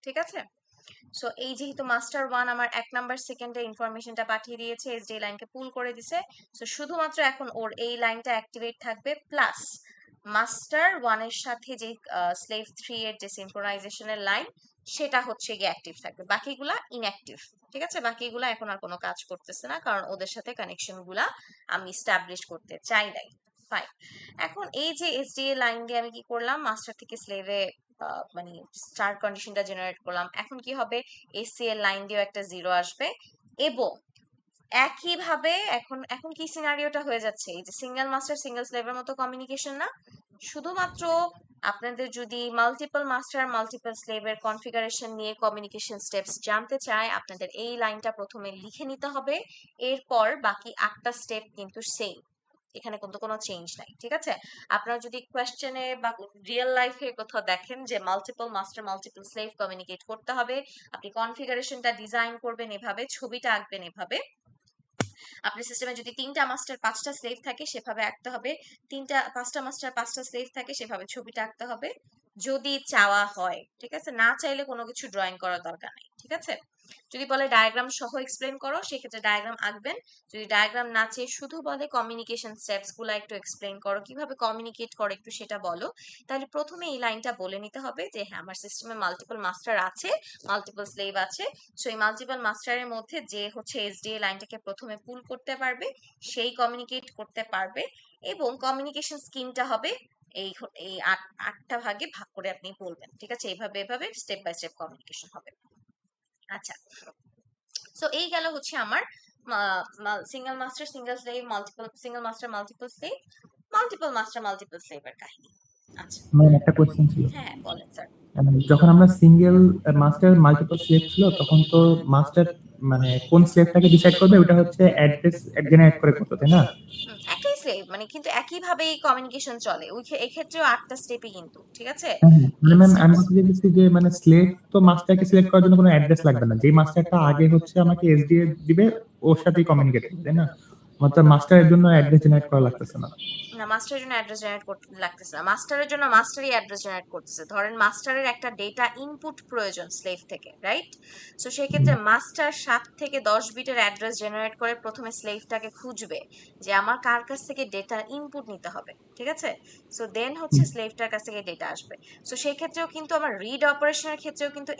ঠিক আছে? সো এই যেহেতু মাস্টার 1 আমার 1 নাম্বার সেকেন্ডে ইনফরমেশনটা পাঠিয়ে দিয়েছে, এসডি লাইনকে পুল করে দিছে, সো শুধুমাত্র এখন ওর এই লাইনটা অ্যাক্টিভেট থাকবে, প্লাস মাস্টার 1 এর সাথে যে স্লেভ 3 এর যে সিনক্রোনাইজেশনের লাইন সেটা হচ্ছে গিয়ে অ্যাক্টিভ থাকবে, বাকিগুলা ইনঅ্যাক্টিভ, ঠিক আছে? বাকিগুলা এখন আর কোনো কাজ করতেছে না, কারণ ওদের সাথে কানেকশনগুলা আমি এস্টাবলিশ করতে চাই নাই। ফাইন। এখন এই যে এসডিএ লাইন দিয়ে আমি কি করলাম, মাস্টার থেকে স্লেভে মানে স্টার্ট কন্ডিশনটা জেনারেট করলাম। এখন কি হবে, এসিএল লাইন দিয়েও একটা 0 আসবে, এবং একইভাবে এখন এখন কি সিনারিওটা হয়ে যাচ্ছে, এই যে সিঙ্গেল মাস্টার সিঙ্গেল স্লেভের মতো কমিউনিকেশন না, শুধুমাত্র আপনাদের যদি মাল্টিপল মাস্টার মাল্টিপল স্লেভের কনফিগারেশন নিয়ে কমিউনিকেশন স্টেপস জানতে চায়, আপনাদের এই লাইনটা প্রথমে লিখে নিতে হবে, এরপর বাকি 8টা স্টেপ কিন্তু সেম, এখানে কিন্তু কোনো চেঞ্জ নাই, ঠিক আছে? আপনারা যদি কোয়েশ্চেনে বা রিয়েল লাইফে কোথাও দেখেন যে multiple master multiple slave communicate করতে হবে, আপনি কনফিগারেশনটা ডিজাইন করবেন এভাবে, ছবিটা আঁকবেন এভাবে, আপনার সিস্টেমে যদি 3টা মাস্টার 5টা স্লেভ থাকে সেভাবে আঁকতে হবে, 5টা মাস্টার 5টা স্লেভ থাকে সেভাবে ছবিটা আঁকতে হবে, যদি চাওয়া হয়, ঠিক আছে? না চাইলে কোনো কিছু ড্রয়িং করার দরকার নেই, ঠিক আছে? যদি বলে ডায়াগ্রাম সহ এক্সপ্লেন করো, সেক্ষেত্রে ডায়াগ্রাম আঁকবেন। যদি ডায়াগ্রাম না চেয়ে শুধু বলে কমিউনিকেশন স্টেপস গুলা একটু এক্সপ্লেন করো, কিভাবে কমিউনিকেট করে একটু সেটা বলো, তাহলে প্রথমে এই লাইনটা বলে নিতে হবে যে হ্যাঁ, আমার সিস্টেমে মাল্টিপল মাস্টার আছে, মাল্টিপল স্লেভ আছে, সো এই মাল্টিপল মাস্টারের মধ্যে যে হচ্ছে এসডিএ লাইনটাকে প্রথমে পুল করতে পারবে সেই কমিউনিকেট করতে পারবে, এবং কমিউনিকেশন স্কিমটা হবে এই 8টা ভাগে ভাগ করে আপনি বলবেন, ঠিক আছে? এভাবে স্টেপ বাই স্টেপ কমিউনিকেশন হবে। আচ্ছা, সো এই গেল হচ্ছে আমার single master single slave, multiple single master multiple slave, multiple master multiple স্লেভের কাহিনী। আচ্ছা, ম্যাম একটা কোয়েশ্চেন ছিল। হ্যাঁ বলেন স্যার। যখন আমরা সিঙ্গেল মাস্টার মাল্টিপল স্লেভ ছিল তখন তো মাস্টার মানে কোন স্লেভটাকে ডিসাইড করবে ওটা হচ্ছে অ্যাড্রেস জেনারেট করে করতো, তাই না? একই স্লেভ, মানে কিন্তু একইভাবেই কমিউনিকেশন চলে, এই ক্ষেত্রেও 8টা স্টেপই কিন্তু, ঠিক আছে? হ্যাঁ হ্যাঁ, মানে ম্যাম আমি বলতে চাইছি যে মানে স্লেভ তো মাস্টারকে সিলেক্ট করার জন্য কোনো অ্যাড্রেস লাগবে না, যে মাস্টারটা আগে হচ্ছে আমাকে এসডিএ দিবে ওর সাথেই কমিউনিকেট করবে, তাই না? অর্থাৎ মাস্টারের জন্য অ্যাড্রেস জেনারেট করা লাগতেছে না। না, মাস্টারের জন্য অ্যাড্রেস জেনারেট করতে লাগতেছে না, মাস্টারের জন্য মাস্টারই অ্যাড্রেস জেনারেট করতেছে। ধরেন মাস্টারের একটা ডেটা ইনপুট প্রয়োজন স্লেভ থেকে, রাইট? সো সেই ক্ষেত্রে মাস্টার 7 থেকে 10 বিটের অ্যাড্রেস জেনারেট করে প্রথমে স্লেভটাকে খুঁজবে যে আমার কার কাছ থেকে ডেটা ইনপুট নিতে হবে, ঠিক আছে? সো দেন হচ্ছে স্লেভটার কাছ থেকে ডেটা আসবে। সো সেই ক্ষেত্রেও কিন্তু আমার রিড অপারেশনের ক্ষেত্রেও কিন্তু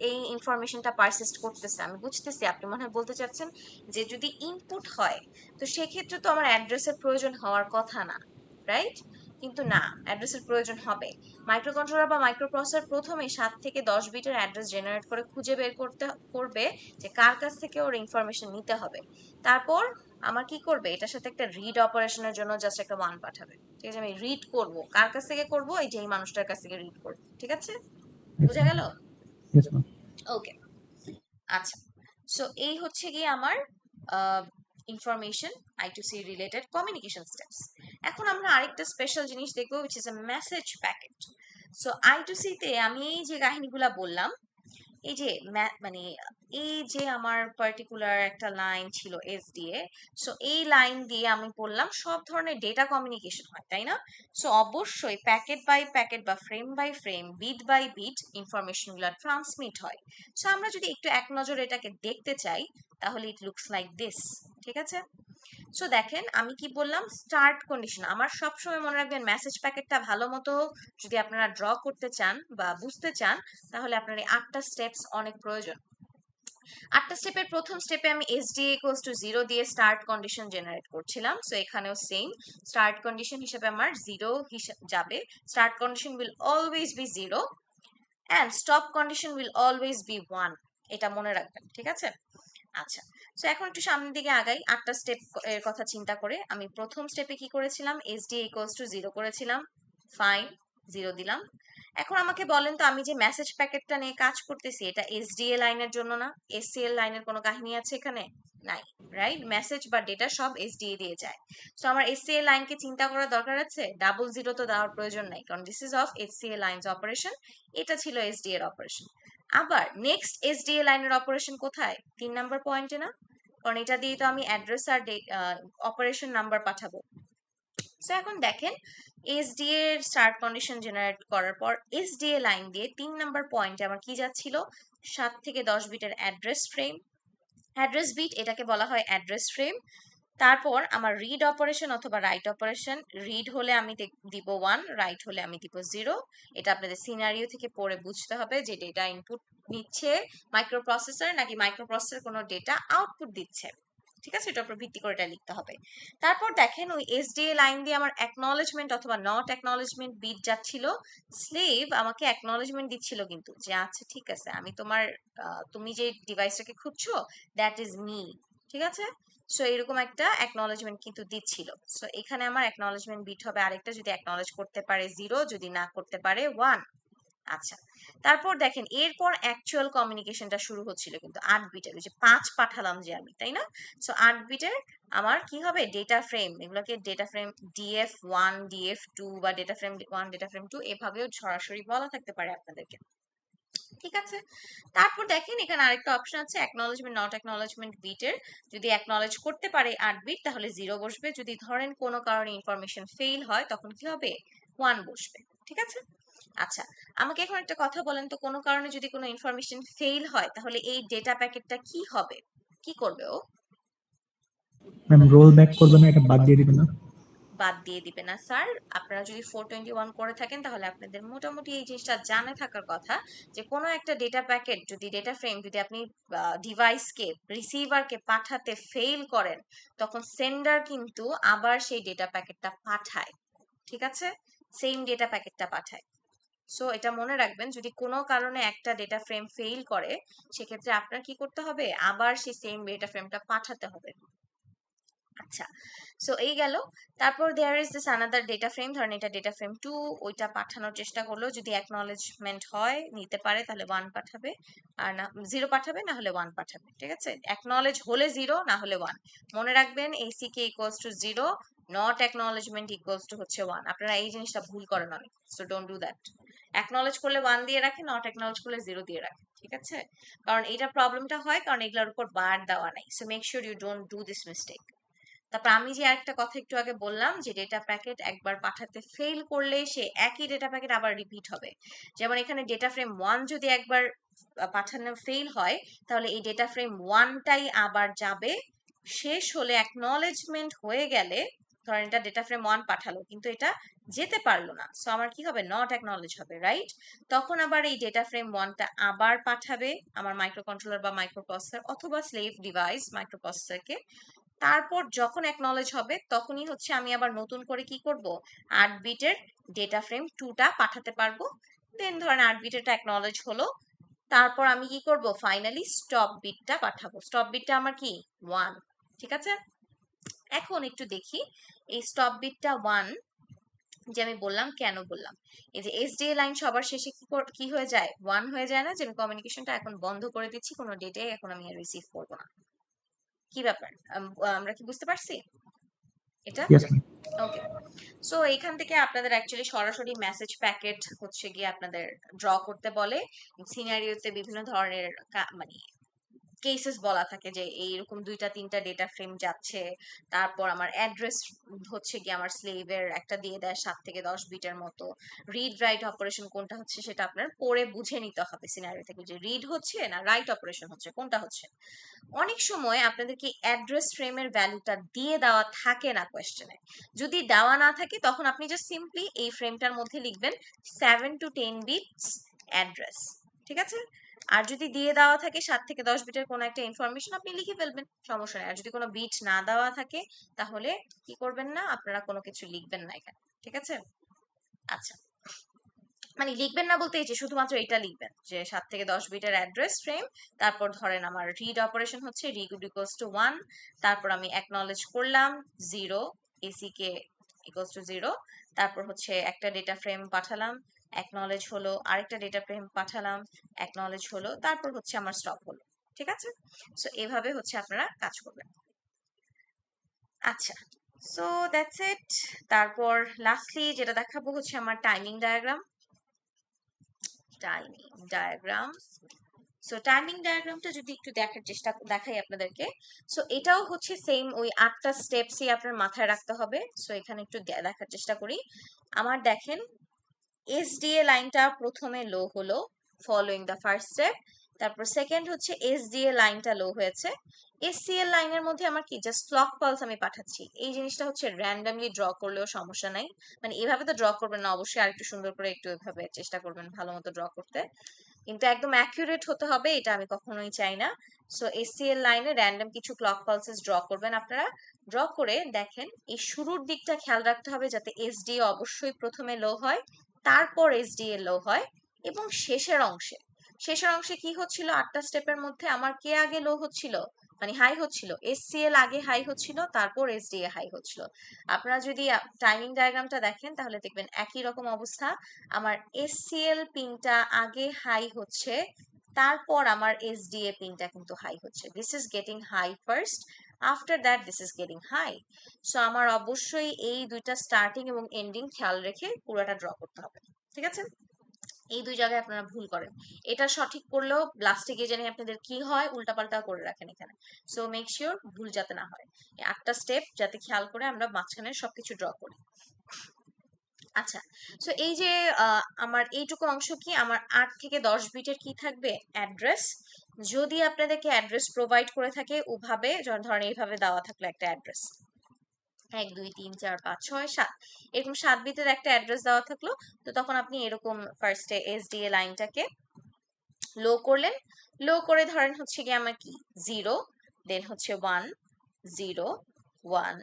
এই ইনফরমেশনটা পারসিস্ট করতেছে। আমি বুঝতেছি আপনি মনে হয় বলতে চাচ্ছেন যে যদি ইনপুট হয় তো সেক্ষেত্রে তো আমার অ্যাড্রেসের প্রয়োজন হওয়ার কথা না, রাইট? কিন্তু না, অ্যাড্রেসের প্রয়োজন হবে। মাইক্রোকন্ট্রোলার বা মাইক্রোপ্রসেসর প্রথমে 7 থেকে 10 বিটের অ্যাড্রেস জেনারেট করে খুঁজে বের করবে যে কার কাছ থেকে ওর ইনফরমেশন নিতে হবে, তারপর আমার কি করবে, এটার সাথে একটা রিড অপারেশনের জন্য জাস্ট একটা 1 পাঠাবে, ঠিক আছে? আমি রিড করব, কার কাছ থেকে করব, এই যে এই মানুষটার কাছ থেকে রিড করব, ঠিক আছে? বুঝা গেল? Yes, ma'am. ওকে, আচ্ছা। সো এই হচ্ছে গিয়ে আমার information I2C related communication steps. এখন আমরা আরেকটা স্পেশাল জিনিস দেখবো, which is a message packet. So I2C তে আমি এই যে কাহিনীগুলা বললাম, এই যে মানে এই যে আমার পার্টিকুলার একটা লাইন ছিল SDA, সো এই লাইন দিয়ে আমি বললাম সব ধরনের ডেটা কমিউনিকেশন হয়, তাই না? সো অবশ্যই প্যাকেট বাই প্যাকেট বা frame by frame, bit by bit ইনফরমেশনগুলো ট্রান্সমিট হয়। সো আমরা যদি একটু এক নজরে এটাকে দেখতে চাই, তাহলে ইট লুকস লাইক দিস। ঠিক আছে? সো দেখেন আমি কি বললাম, স্টার্ট কন্ডিশন। আমার সবসময় মনে রাখবেন মেসেজ প্যাকেটটা ভালো মতো যদি আপনারা ড্র করতে চান বা বুঝতে চান, তাহলে আপনার এই 8টা স্টেপস অনেক প্রয়োজন। 8টা স্টেপের প্রথম স্টেপে আমি SDA ইকুয়ালস টু 0 দিয়ে স্টার্ট কন্ডিশন জেনারেট করছিলাম। সো এখানেও সেম স্টার্ট কন্ডিশন হিসেবে আমার 0 যাবে। Start condition will always be 0 and stop condition will always be 1। এটা মনে রাখবেন, ঠিক আছে? আচ্ছা, সো এখন একটু সামনের দিকে আগাই। 8টা স্টেপ এর কথা চিন্তা করে আমি প্রথম স্টেপে কি করেছিলাম, SDA ইকুয়ালস টু 0 করেছিলাম। ফাইন, 0 দিলাম। এখন আমাকে বলেন তো, আমি যে মেসেজ প্যাকেটটা নিয়ে কাজ করতেছি এটা SDA লাইনের জন্য না, SCL লাইনের কোনো কাহিনী আছে এখানে? নাই, রাইট? মেসেজ বা ডেটা সব SDA দিয়ে যায়। সো আমার SCL লাইনকে চিন্তা করার দরকার আছে? 00 তো দেওয়ার প্রয়োজন নাই, কারণ this is of HCL lines operation. এটা ছিল SDA এর অপারেশন। আবার নেক্সট SDA লাইনের অপারেশন কোথায়? 3 নাম্বার পয়েন্টে না? কারণ এটা দিয়ে তো আমি অ্যাড্রেস আর অপারেশন নাম্বার পাঠাবো। সো এখন দেখেন SDA এর স্টার্ট কন্ডিশন জেনারেট করার পর SDA লাইন দিয়ে 3 নাম্বার পয়েন্টে আমার কি যাচ্ছিল, 7 থেকে 10 বিটের অ্যাড্রেস ফ্রেম, অ্যাড্রেস বিট, এটাকে বলা হয় অ্যাড্রেস ফ্রেম। তারপর আমার রিড অপারেশন অথবা রাইট অপারেশন, রিড হলে আমি দিব 1, রাইট হলে আমি দিব 0। এটা আপনাদের সিনারিও থেকে পড়ে বুঝতে হবে যে ডেটা ইনপুট নিচ্ছে মাইক্রোপ্রসেসর নাকি মাইক্রোপ্রসেসর কোনো ডেটা আউটপুট দিচ্ছে। ঠিক আছে, এটার উপর ভিত্তি করে এটা লিখতে হবে। তারপর দেখেন ওই SDA লাইন দিয়ে আমার অ্যাকনলেজমেন্ট অথবা নট অ্যাকনলেজমেন্ট বিট যাচ্ছিল। স্লেভ আমাকে অ্যাকনলেজমেন্ট দিচ্ছিল কিন্তু, যে আচ্ছা ঠিক আছে, আমি তোমার তুমি যে ডিভাইসটাকে খুঁজছো দ্যাট ইজ মি। ঠিক আছে? সো এরকম একটা অ্যাকনলেজমেন্ট কিন্তু দিচ্ছিল। সো এখানে আমার অ্যাকনলেজমেন্ট বিট হবে আরেকটা, যদি অ্যাকনলেজ করতে পারে 0, যদি না করতে পারে 1। আচ্ছা, তারপর দেখেন এরপর অ্যাকচুয়াল কমিউনিকেশনটা শুরু হচ্ছিল কিন্তু 8 বিটের, ওই যে 5 পাঠালাম যে আমি, তাই না? সো 8 বিটের আমার কি হবে, ডেটা ফ্রেম, এগুলোকে ডেটা ফ্রেম DF1, DF2 বা ডেটা ফ্রেম 1, ডেটা ফ্রেম 2 এভাবেও সরাসরি বলা থাকতে পারে আপনাদেরকে। ঠিক আছে? তারপর দেখেন এখানে আরেকটা অপশন আছে অ্যাকনলেজমেন্ট নট অ্যাকনলেজমেন্ট বিটের। যদি অ্যাকনলেজ করতে পারে 8 বিট তাহলে 0 বসবে, যদি ধরেন কোনো কারণে ইনফরমেশন ফেইল হয় তখন কি হবে, 1 বসবে। ঠিক আছে? আচ্ছা, আমাকে এখন একটা কথা বলেন তো, কোনো কারণে যদি কোনো ইনফরমেশন ফেইল হয় তাহলে এই ডেটা প্যাকেটটা কি হবে, কি করবে ও? ম্যাম রোল ব্যাক করবে না, এটা বাদ দিয়ে দিবে না? বাদ দিয়ে দিবে না স্যার। আপনারা যদি 421 করে থাকেন তাহলে আপনাদের মোটামুটি এই জিনিসটা জানা থাকার কথা, যে কোনো একটা ডেটা প্যাকেট যদি ডেটা ফ্রেম যদি আপনি ডিভাইসকে রিসিভারকে পাঠাতে ফেল করেন, তখন সেন্ডার কিন্তু আবার সেই ডেটা প্যাকেটটা পাঠায়। ঠিক আছে? সেম ডেটা প্যাকেটটা পাঠায়। সো এটা মনে রাখবেন, যদি কোনো কারণে একটা ডেটা ফ্রেম ফেল করে সেক্ষেত্রে আপনার কি করতে হবে, আবার সেই সেম ডেটা ফ্রেমটা পাঠাতে হবে। আচ্ছা, সো এই গেল। তারপর there is this another data frame, ধরেন এটা ডেটা ফ্রেম 2, ওইটা পাঠানোর চেষ্টা করলো, যদি অ্যাকনলেজমেন্ট হয় নিতে পারে তাহলে 1 পাঠাবে, আর না 0 পাঠাবে, না হলে 1 পাঠাবে। ঠিক আছে? অ্যাকনলেজ হলে 0, না হলে 1। মনে রাখবেন ACK equals to 0, not acknowledgement equals to হচ্ছে 1। আপনারা এই জিনিসটা ভুল করেন অনেক, so don't do that. Acknowledge করলে 1 দিয়ে রাখেন, নট অ্যাকনলেজ করলে 0 দিয়ে রাখেন। ঠিক আছে? কারণ এটা প্রবলেমটা হয় কারণ এগুলোর উপর বার দেওয়া নাই। So make sure you don't do this mistake. তারপর আমি যে আরেকটা কথা একটু আগে বললাম যে ডেটা প্যাকেট একবার পাঠাতে ফেল করলে সে একই ডেটা প্যাকেট আবার রিপিট হবে। যেমন এখানে ডেটা ফ্রেম 1 যদি একবার পাঠানো ফেল হয় তাহলে এই ডেটা ফ্রেম 1টাই আবার যাবে, শেষ হলে অ্যাকনলেজমেন্ট হয়ে গেলে, ধরেন এটা ডেটা ফ্রেম 1 পাঠালো কিন্তু এটা যেতে পারলো না, সো আমার কি হবে, নট অ্যাকনলেজ হবে, রাইট? তখন আবার এই ডেটা ফ্রেম 1টা আবার পাঠাবে আমার মাইক্রো কন্ট্রোলার বা মাইক্রোপ্রসেসর অথবা স্লেভ ডিভাইস মাইক্রোপ্রসেসরকে। তারপর যখন অ্যাকনলেজ হবে তখনই হচ্ছে আমি আবার নতুন করে কি করব, 8 বিটের ডেটা ফ্রেম 2টা পাঠাতে পারবো। দেন ধরেন 8 বিটেরটা অ্যাকনলেজ হলো, তারপর আমি কি করব, ফাইনালি স্টপ বিটটা পাঠাবো। স্টপ বিটটা আমার কি, 1। ঠিক আছে? এখন একটু দেখি এই স্টপ বিটটা 1 যে আমি বললাম, কেন বললাম, এই যে SDA লাইন সবার শেষে কি হয়ে যায়, 1 হয়ে যায় না, যে আমি কমিউনিকেশনটা এখন বন্ধ করে দিচ্ছি, কোনো ডেটাই এখন আমি রিসিভ করবো না। কি ব্যাপার, আমরা কি বুঝতে পারছি এটা? Yes ma'am. ওকে, সো এখান থেকে আপনাদের অ্যাকচুয়ালি সরাসরি মেসেজ প্যাকেট হচ্ছে গিয়ে আপনাদের ড্র করতে বলে। সিনারিওতে বিভিন্ন ধরনের মানে কেসেস বলা থাকে যে এইরকম 2টা 3টা ডেটা ফ্রেম যাচ্ছে, তারপর আমার অ্যাড্রেস হচ্ছে কি আমার স্লেভের একটা দিয়ে দেয় 7 থেকে 10 বিটের মতো। রিড রাইট অপারেশন কোনটা হচ্ছে সেটা আপনার পড়ে বুঝে নিতে হবে সিনারি থেকে, যে রিড হচ্ছে না রাইট অপারেশন হচ্ছে কোনটা হচ্ছে। অনেক সময় আপনাদেরকে অ্যাড্রেস ফ্রেমের ভ্যালুটা দিয়ে দেওয়া থাকে না কোয়েশ্চেনে। যদি দেওয়া না থাকে তখন আপনি জাস্ট সিম্পলি এই ফ্রেমটার মধ্যে লিখবেন 7 to 10 বিটস অ্যাড্রেস, ঠিক আছে। আর যদি দিয়ে দেওয়া থাকে 7 থেকে 10 বিটের কোনো একটা ইনফরমেশন, আপনি লিখে ফেলবেন, সমস্যা নেই। আর যদি কোনো বিট না দেওয়া থাকে তাহলে কি করবেন না, আপনারা কোনো কিছু লিখবেন না এখানে, ঠিক আছে। আচ্ছা, মানে লিখবেন না বলতে এই যে শুধুমাত্র এটা লিখবেন যে 7 থেকে 10 বিটের অ্যাড্রেস ফ্রেম, তারপর ধরেন আমার রিড অপারেশন হচ্ছে রিড ইকুয়ালস টু 1, তারপর আমি অ্যাকনলেজ করলাম 0, এসিকে ইকুয়ালস টু 0, তারপর হচ্ছে একটা ডেটা ফ্রেম পাঠালাম, অ্যাকনলেজ হলো, আরেকটা ডেটা ফ্রেম পাঠালাম, অ্যাকনলেজ হলো, তারপর হচ্ছে আমার স্টপ হলো, ঠিক আছে। সো এভাবে হচ্ছে আপনারা কাজ করবেন। আচ্ছা, সো দ্যাটস ইট। তারপর লাস্টলি যেটা দেখাবো হচ্ছে আমার timing diagram. Timing diagram, so timing ডায়াগ্রামটা যদি একটু দেখাই আপনাদেরকে। সো এটাও হচ্ছে সেম ওই 8টা স্টেপসই আপনার মাথায় রাখতে হবে। সো এখানে একটু দেখার চেষ্টা করি। আমার দেখেন এসডিএ লাইনটা প্রথমে লো হলো ফলোইং দ্য ফার্স্ট স্টেপ, তারপর সেকেন্ড হচ্ছে এসডিএ লাইনটা লো হয়েছে। এসসিএল লাইনের মধ্যে আমার কি জাস্ট ক্লক পালস আমি পাঠাচ্ছি। এই জিনিসটা হচ্ছে র্যান্ডমলি ড্র করলেও সমস্যা নাই, মানে এভাবে তো ড্র করবেন না, অবশ্যই আরেকটু সুন্দর করে একটু এভাবে চেষ্টা করবেন ভালো মতো ড্র করতে, কিন্তু একদম অ্যাকুরেট হতে হবে, এটা আমি কখনোই চাই না। সো এসসিএল লাইনে র্যান্ডম কিছু ক্লক পালসেস ড্র করবেন আপনারা। ড্র করে দেখেন এই শুরুর দিকটা খেয়াল রাখতে হবে যাতে এসডিএ অবশ্যই প্রথমে লো হয়, তারপর এসডিএ লো হয়, এবং শেষের অংশে কি হচ্ছিল 8টা স্টেপের মধ্যে আমার কে আগে লো হচ্ছিল, মানে হাই হচ্ছিল, এসসিএল আগে হাই হচ্ছিল, তারপর এসডিএ হাই হচ্ছিল। আপনারা যদি টাইমিং ডায়াগ্রামটা দেখেন তাহলে দেখবেন একই রকম অবস্থা। আমার এসসিএল পিনটা আগে হাই হচ্ছে, তারপর আমার এসডিএ পিনটা কিন্তু হাই হচ্ছে। This is getting high first, after that this is getting high. So আমার অবশ্যই এই দুইটা স্টার্টিং এবং এন্ডিং খেয়াল রেখে পুরোটা ড্র করতে হবে, ঠিক আছে। এই দুই জায়গায় আপনারা ভুল করেন, এটা সঠিক করলেও লাস্টে গিয়ে জানি আপনাদের কি হয়, উল্টাপাল্টা করে রাখেন এখানে। সো মেক শিওর ভুল যাতে না হয়, এই 8টা স্টেপ যাতে খেয়াল করে আমরা মাঝখানে সবকিছু ড্র করি। আচ্ছা, সো এই যে আমার এইটুকু অংশ কি আমার 8 থেকে 10 বিটের কি থাকবে অ্যাড্রেস। যদি আপনাদেরকে অ্যাড্রেস প্রোভাইড করে থাকে ওভাবে, ধরেন এইভাবে দেওয়া থাকলো একটা অ্যাড্রেস 1 2 3 4 5 6 7, এরকম 7 বিটের একটা অ্যাড্রেস দেওয়া থাকলো, তো তখন আপনি এরকম ফার্স্টে এসডিএ লাইনটাকে লো করলেন। লো করে ধরেন হচ্ছে গিয়ে আমার কি 0, দেন হচ্ছে 1 0 1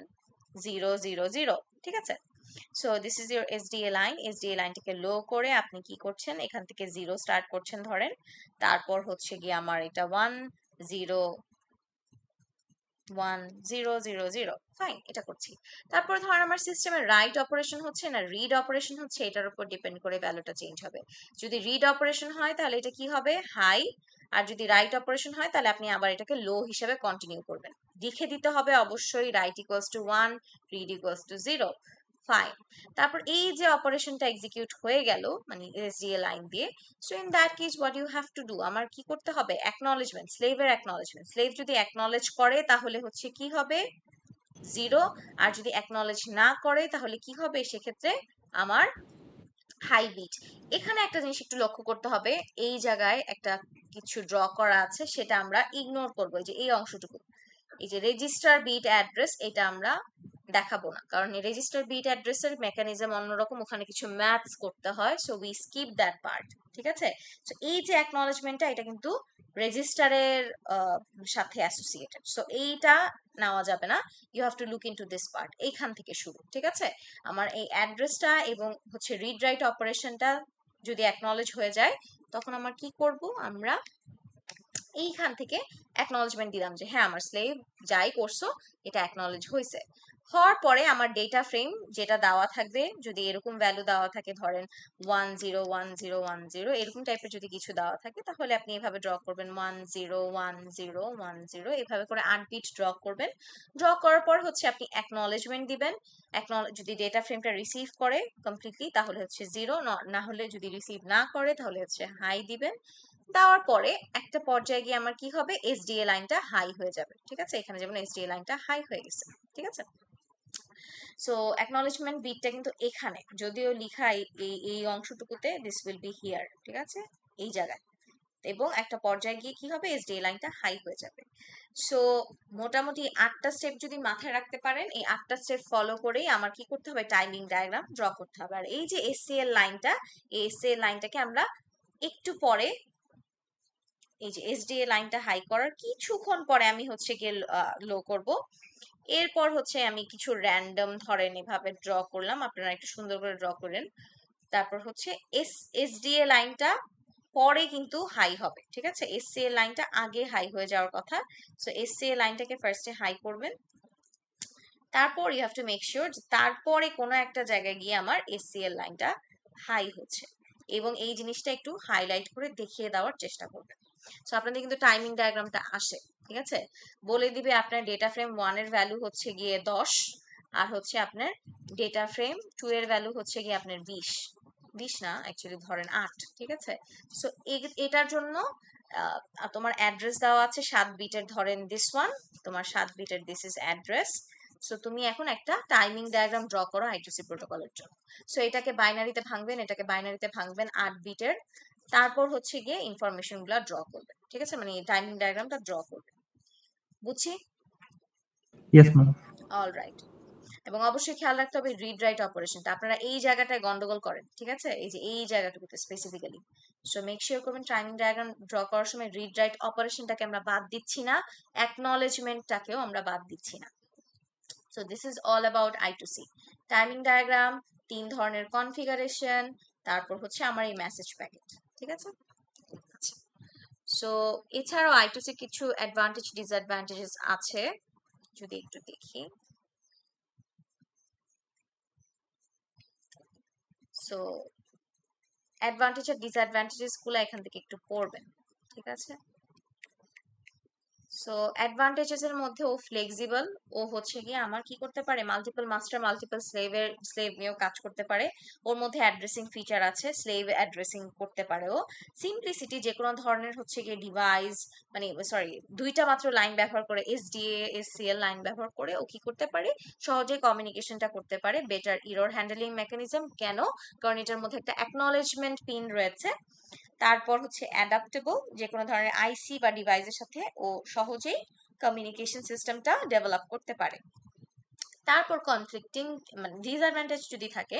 0 0 0, ঠিক আছে। So this is your SDA line. SDA লাইনটাকে লো করে আপনি কি করছেন, এখান থেকে 0 স্টার্ট করছেন ধরেন, তারপর হচ্ছে গিয়ে আমার এটা 1 0 1 0 0 0, ফাইন, এটা করছি। তারপর ধরেন আমার সিস্টেমে রাইট অপারেশন হচ্ছে না রিড অপারেশন হচ্ছে, এটার উপর ডিপেন্ড করে ভ্যালুটা চেঞ্জ হবে। যদি রিড অপারেশন হয় তাহলে এটা কি হবে হাই, আর যদি রাইট অপারেশন হয় তাহলে আপনি আবার এটাকে লো হিসেবে কন্টিনিউ করবেন। লিখে দিতে হবে অবশ্যই write equals to 1, read equals to 0, fine. তারপর এই যে অপারেশনটা এক্সিকিউট হয়ে গেল মানে এসডিএ লাইন দিয়ে, so in that case what you have to do, আমার কি করতে হবে, অ্যাকনলেজমেন্ট, স্লেভের অ্যাকনলেজমেন্ট। স্লেভ যদি অ্যাকনলেজ করে তাহলে হচ্ছে কি হবে 0, আর যদি অ্যাকনলেজ না করে তাহলে কি হবে, সেক্ষেত্রে আমার হাই বিট। এখানে একটা জিনিস একটু লক্ষ্য করতে হবে, এই জায়গায় একটা কিছু ড্র করা আছে সেটা আমরা ইগনোর করবো, এই যে এই অংশটুকু, এই যে রেজিস্টার বিট অ্যাড্রেস, এটা আমরা দেখাবো না, কারণ রেজিস্টার বিট অ্যাড্রেসের মেকানিজম অন্যরকম, ওখানে কিছু ম্যাথস করতে হয়, so we skip that part, ঠিক আছে। সো এই যে অ্যাকনলেজমেন্টটা এটা কিন্তু রেজিস্টারের সাথে অ্যাসোসিয়েটেড, সো এইটা নেওয়া যাবে না। You have to look into this part, এইখান থেকে শুরু, ঠিক আছে। আমার এই অ্যাড্রেসটা এবং হচ্ছে রিড রাইট অপারেশনটা যদি অ্যাকনলেজ হয়ে যায় তখন আমার কি করব, আমরা এইখান থেকে অ্যাকনলেজমেন্ট দিলাম যে হ্যাঁ আমার স্লেভ যাই করছো এটা অ্যাকনলেজ হয়েছে। হওয়ার পরে আমার ডেটা ফ্রেম যেটা দেওয়া থাকবে, যদি এরকম ভ্যালু দেওয়া থাকে, ধরেন 101010 এরকম টাইপের যদি কিছু দেওয়া থাকে, তাহলে আপনি এভাবে ড্র করবেন 101010 এভাবে করে 8 বিট ড্র করবেন। ড্র করার পর হচ্ছে আপনি অ্যাকনলেজমেন্ট দিবেন। যদি ডেটা ফ্রেমটা রিসিভ করে কমপ্লিটলি তাহলে হচ্ছে 0, না হলে যদি রিসিভ না করে তাহলে হচ্ছে হাই দিবেন। দেওয়ার পরে একটা পর্যায়ে গিয়ে আমার কি হবে, এসডিএ লাইনটা হাই হয়ে যাবে। ঠিক আছে, এখানে যেমন এসডিএ লাইনটা হাই হয়ে গেছে। ঠিক আছে, সো অ্যাকনলেজমেন্ট বিটটা কিন্তু এখানে যদিও লেখা এই অংশটুকুতে দিস উইল বি হিয়ার। ঠিক আছে, এই জায়গায়, এবং একটা পর্যায়ে গিয়ে কি হবে, এসডিএ লাইনটা হাই হয়ে যাবে। সো মোটামুটি 8টা স্টেপ যদি মাথায় রাখতে পারেন, এই 8টা স্টেপ ফলো করেই আমার কি করতে হবে, টাইমিং ডায়াগ্রাম ড্র করতে হবে। আর এই যে এসসিএল লাইনটা, এই এসসিএল লাইনটাকে আমরা একটু পরে, এই যে এসডিএ লাইনটা হাই করার কিছুক্ষণ পরে আমি হচ্ছে গিয়ে লো করব। এরপর হচ্ছে আমি কিছু র্যান্ডম ধরেন এভাবে ড্র করলাম, আপনারা একটু সুন্দর করে ড্র করেন। তারপর হচ্ছে এসডিএ লাইনটা পরে কিন্তু হাই হবে। ঠিক আছে, এসসিএল লাইনটা আগে হাই হয়ে যাওয়ার কথা। সো এসসিএল লাইনটাকে ফার্স্টে হাই করবেন, তারপর you have to make sure যে তারপরে কোনো একটা জায়গায় গিয়ে আমার এসসিএল লাইনটা হাই হচ্ছে, এবং এই জিনিসটা একটু হাইলাইট করে দেখিয়ে দেওয়ার চেষ্টা করবেন। সো আপনাদের কিন্তু টাইমিং ডায়াগ্রামটা আসে। ঠিক আছে, বলে দিবে আপনার ডেটা ফ্রেম 1 এর ভ্যালু হচ্ছে গিয়ে 10, আর হচ্ছে আপনার ডেটা ফ্রেম 2 এর ভ্যালু হচ্ছে গিয়ে আপনার 20 না, অ্যাকচুয়ালি ধরেন 8। ঠিক আছে, সো এটার জন্য তোমার অ্যাড্রেস দেওয়া আছে 7 বিটের, ধরেন দিস ওয়ান তোমার 7 বিটের, দিস ইজ অ্যাড্রেস। সো তুমি এখন একটা টাইমিং ডায়াগ্রাম ড্র করো I2C প্রোটোকলের জন্য। সো এটাকে বাইনারিতে ভাঙবেন, এটাকে বাইনারিতে ভাঙবেন 8 বিটের, তারপর হচ্ছে গিয়ে ইনফরমেশন গুলা ড্র করবেন। ঠিক আছে, মানে টাইমিং ডায়াগ্রামটা ড্র করবেন। বুঝছি? Yes ma'am. অলরাইট। এবং অবশ্যই খেয়াল রাখতে হবে রিড রাইট অপারেশনটা, আপনারা এই জায়গাটায় গন্ডগোল করেন। ঠিক আছে, এই যে এই জায়গাটুকুতে স্পেসিফিক্যালি। সো মেক শিওর করবেন টাইমিং ডায়াগ্রাম ড্র করার সময় রিড রাইট অপারেশনটাকে আমরা বাদ দিচ্ছি না, অ্যাকনলেজমেন্টটাকেও আমরা বাদ দিচ্ছি না। So this is all about I2C timing diagram, 3 ধরনের কনফিগারেশন, তারপর হচ্ছে আমার এই মেসেজ প্যাকেট। ঠিক আছে, সো এছাড়াও I2C কিছু অ্যাডভান্টেজ ডিসঅ্যাডভান্টেজেস আছে, যদি একটু দেখি। সো অ্যাডভান্টেজ আর ডিসঅ্যাডভান্টেজেস গুলো এখান থেকে একটু পড়বেন। ঠিক আছে, সো অ্যাডভান্টেজেস এর মধ্যে ও ফ্লেক্সিবল, ও হচ্ছে গিয়ে আমার কি করতে পারে, মাল্টিপল মাস্টার মাল্টিপল স্লেভ নিয়েও কাজ করতে পারে। ওর মধ্যে অ্যাড্রেসিং ফিচার আছে, স্লেভ অ্যাড্রেসিং করতে পারে ও। সিম্পলিসিটি, যে কোনো ধরনের হচ্ছে গিয়ে ডিভাইস, মানে সরি, 2টা মাত্র লাইন ব্যবহার করে, এসডিএ এসসিএল লাইন ব্যবহার করে ও কি করতে পারে, সহজে কমিউনিকেশনটা করতে পারে। বেটার এরর হ্যান্ডলিং মেকানিজম, কেন, কারণ এটার মধ্যে একটা অ্যাকনলেজমেন্ট পিন রয়েছে। তারপর হচ্ছে অ্যাডাপ্টেবল, যে কোনো ধরনের আইসি বা ডিভাইসের সাথে ও সহজেই কমিউনিকেশন সিস্টেমটা ডেভেলপ করতে পারে। তারপর কনফ্লিক্টিং, মানে ডিসঅ্যাডভান্টেজ যদি থাকে,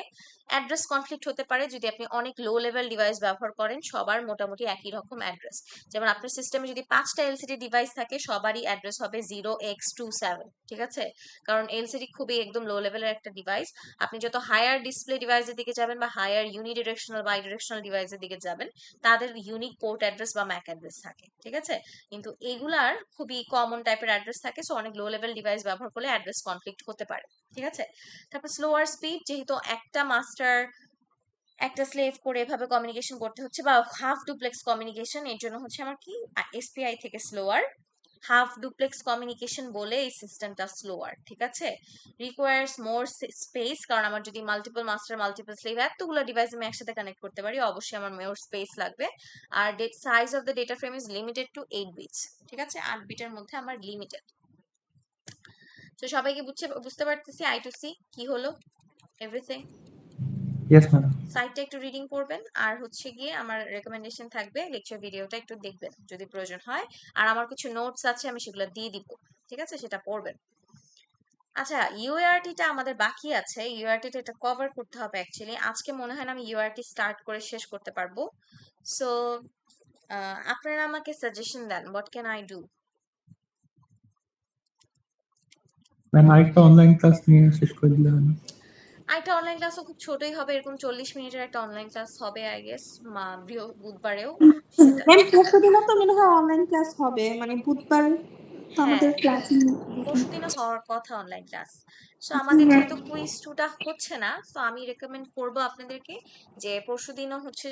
অ্যাড্রেস কনফ্লিক্ট হতে পারে যদি আপনি অনেক লো লেভেল ডিভাইস ব্যবহার করেন, সবার মোটামুটি একই রকম অ্যাড্রেস। যেমন আপনার সিস্টেমে যদি 5টা এলসিডি ডিভাইস থাকে, সবারই অ্যাড্রেস হবে 0x27। ঠিক আছে, কারণ এলসিডি খুবই একদম লো লেভেলের একটা ডিভাইস। আপনি যত হায়ার ডিসপ্লে ডিভাইসের দিকে যাবেন বা হায়ার ইউনিডিরেকশনাল বাই ডিরেকশনাল ডিভাইসের দিকে যাবেন, তাদের ইউনিক পোর্ট অ্যাড্রেস বা ম্যাক অ্যাড্রেস থাকে। ঠিক আছে, কিন্তু এগুলার খুবই কমন টাইপের অ্যাড্রেস থাকে, সো অনেক লো লেভেল ডিভাইস ব্যবহার করলে অ্যাড্রেস কনফ্লিক্ট হতে পারে। ঠিক আছে, তারপর স্লোয়ার স্পিড, যেহেতু একটা মাস্টার একটা স্লেভ করে এভাবে কমিউনিকেশন করতে হচ্ছে, বা হাফ ডুপ্লেক্স কমিউনিকেশন, এর জন্য হচ্ছে আমার কি এসপিআই থেকে স্লোয়ার। হাফ ডুপ্লেক্স কমিউনিকেশন বলে এই সিস্টেমটা স্লোয়ার। ঠিক আছে, রিকোয়ার্স মোর স্পেস, কারণ আমার যদি মাল্টিপল মাস্টার মাল্টিপল স্লেভ এতগুলো ডিভাইস আমি একসাথে কানেক্ট করতে পারি, অবশ্যই আমার মোর স্পেস লাগবে। আর size of the data frame is limited to 8 bits. ঠিক আছে, 8 বিটের মধ্যে আমার লিমিটেড। তো সবাইকে বুঝতে পারতেছি I2C কি হলো, এভরিথিং। Yes ma'am. সাইটটা একটু রিডিং করবেন, আর হচ্ছে গিয়ে আমার রেকমেন্ডেশন থাকবে লেকচার ভিডিওটা একটু দেখবেন যদি প্রয়োজন হয়, আর আমার কিছু নোটস আছে আমি সেগুলো দিয়ে দিব। ঠিক আছে, সেটা পড়বেন। আচ্ছা, ইউআরটিটা আমাদের বাকি আছে, ইউআরটিটা এটা কভার করতে হবে অ্যাকচুয়ালি। আজকে মনে হয় না আমি ইউআরটি স্টার্ট করে শেষ করতে পারবো। সো আপনারা আমাকে সাজেশন দেন, what can I do? Ma'am আরেকটা অনলাইন ক্লাস নিয়ে শেষ করে দিলে হয় না? একটা অনলাইন ক্লাসও খুব ছোটই হবে, এরকম 40 মিনিটের একটা অনলাইন ক্লাস হবে আই গেস, বুধবারেও। ম্যাম পরশুদিনও তো মনে হয় অনলাইন ক্লাস হবে, মানে বুধবার তো আমাদের ক্লাস পরশুদিনও হওয়ার কথা অনলাইন ক্লাস। সো আমাদের যেহেতু কুইজ 2টা হচ্ছে না, সো আমি রেকমেন্ড করব আপনাদেরকে যে পরশুদিনও হচ্ছে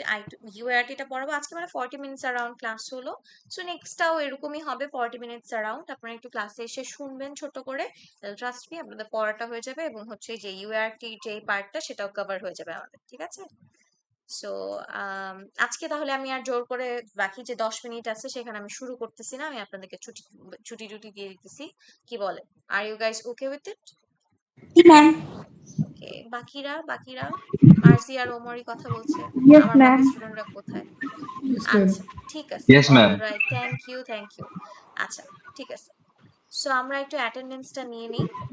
ইউআরটিটা পড়াবো। আজকে মানে 40 মিনিটস অ্যারাউন্ড ক্লাস হলো। সো নেক্সটটাও এরকমই হবে 40 মিনিটস অ্যারাউন্ড। আপনারা একটু ক্লাসে এসে শুনবেন ছোট করে, ট্রাস্ট মি আপনাদের পড়াটা হয়ে যাবে এবং হচ্ছে যে ইউআরটি যে পার্টটা সেটাও কভার হয়ে যাবে আমাদের, ঠিক আছে? সো আজকে তাহলে আমি আর জোর করে বাকি যে 10 মিনিট আছে সেখানে আমি শুরু করতেছি না, আমি আপনাদেরকে ছুটি ছুটি টুটি দিয়ে দিতেছি। কি বলে, are you guys okay with it? Ma'am. Okay, বাকিরা মার্সি আর ওমরই কথা বলছে, ইয়েস আমার ম্যাম। বাকি স্টুডেন্টরা কোথায়? Yes, ma'am. আচ্ছা ঠিক আছে, Yes, ma'am. Alright, thank you. আচ্ছা ঠিক আছে, সো আমরা একটু অ্যাটেন্ডেন্সটা নিয়ে নিই।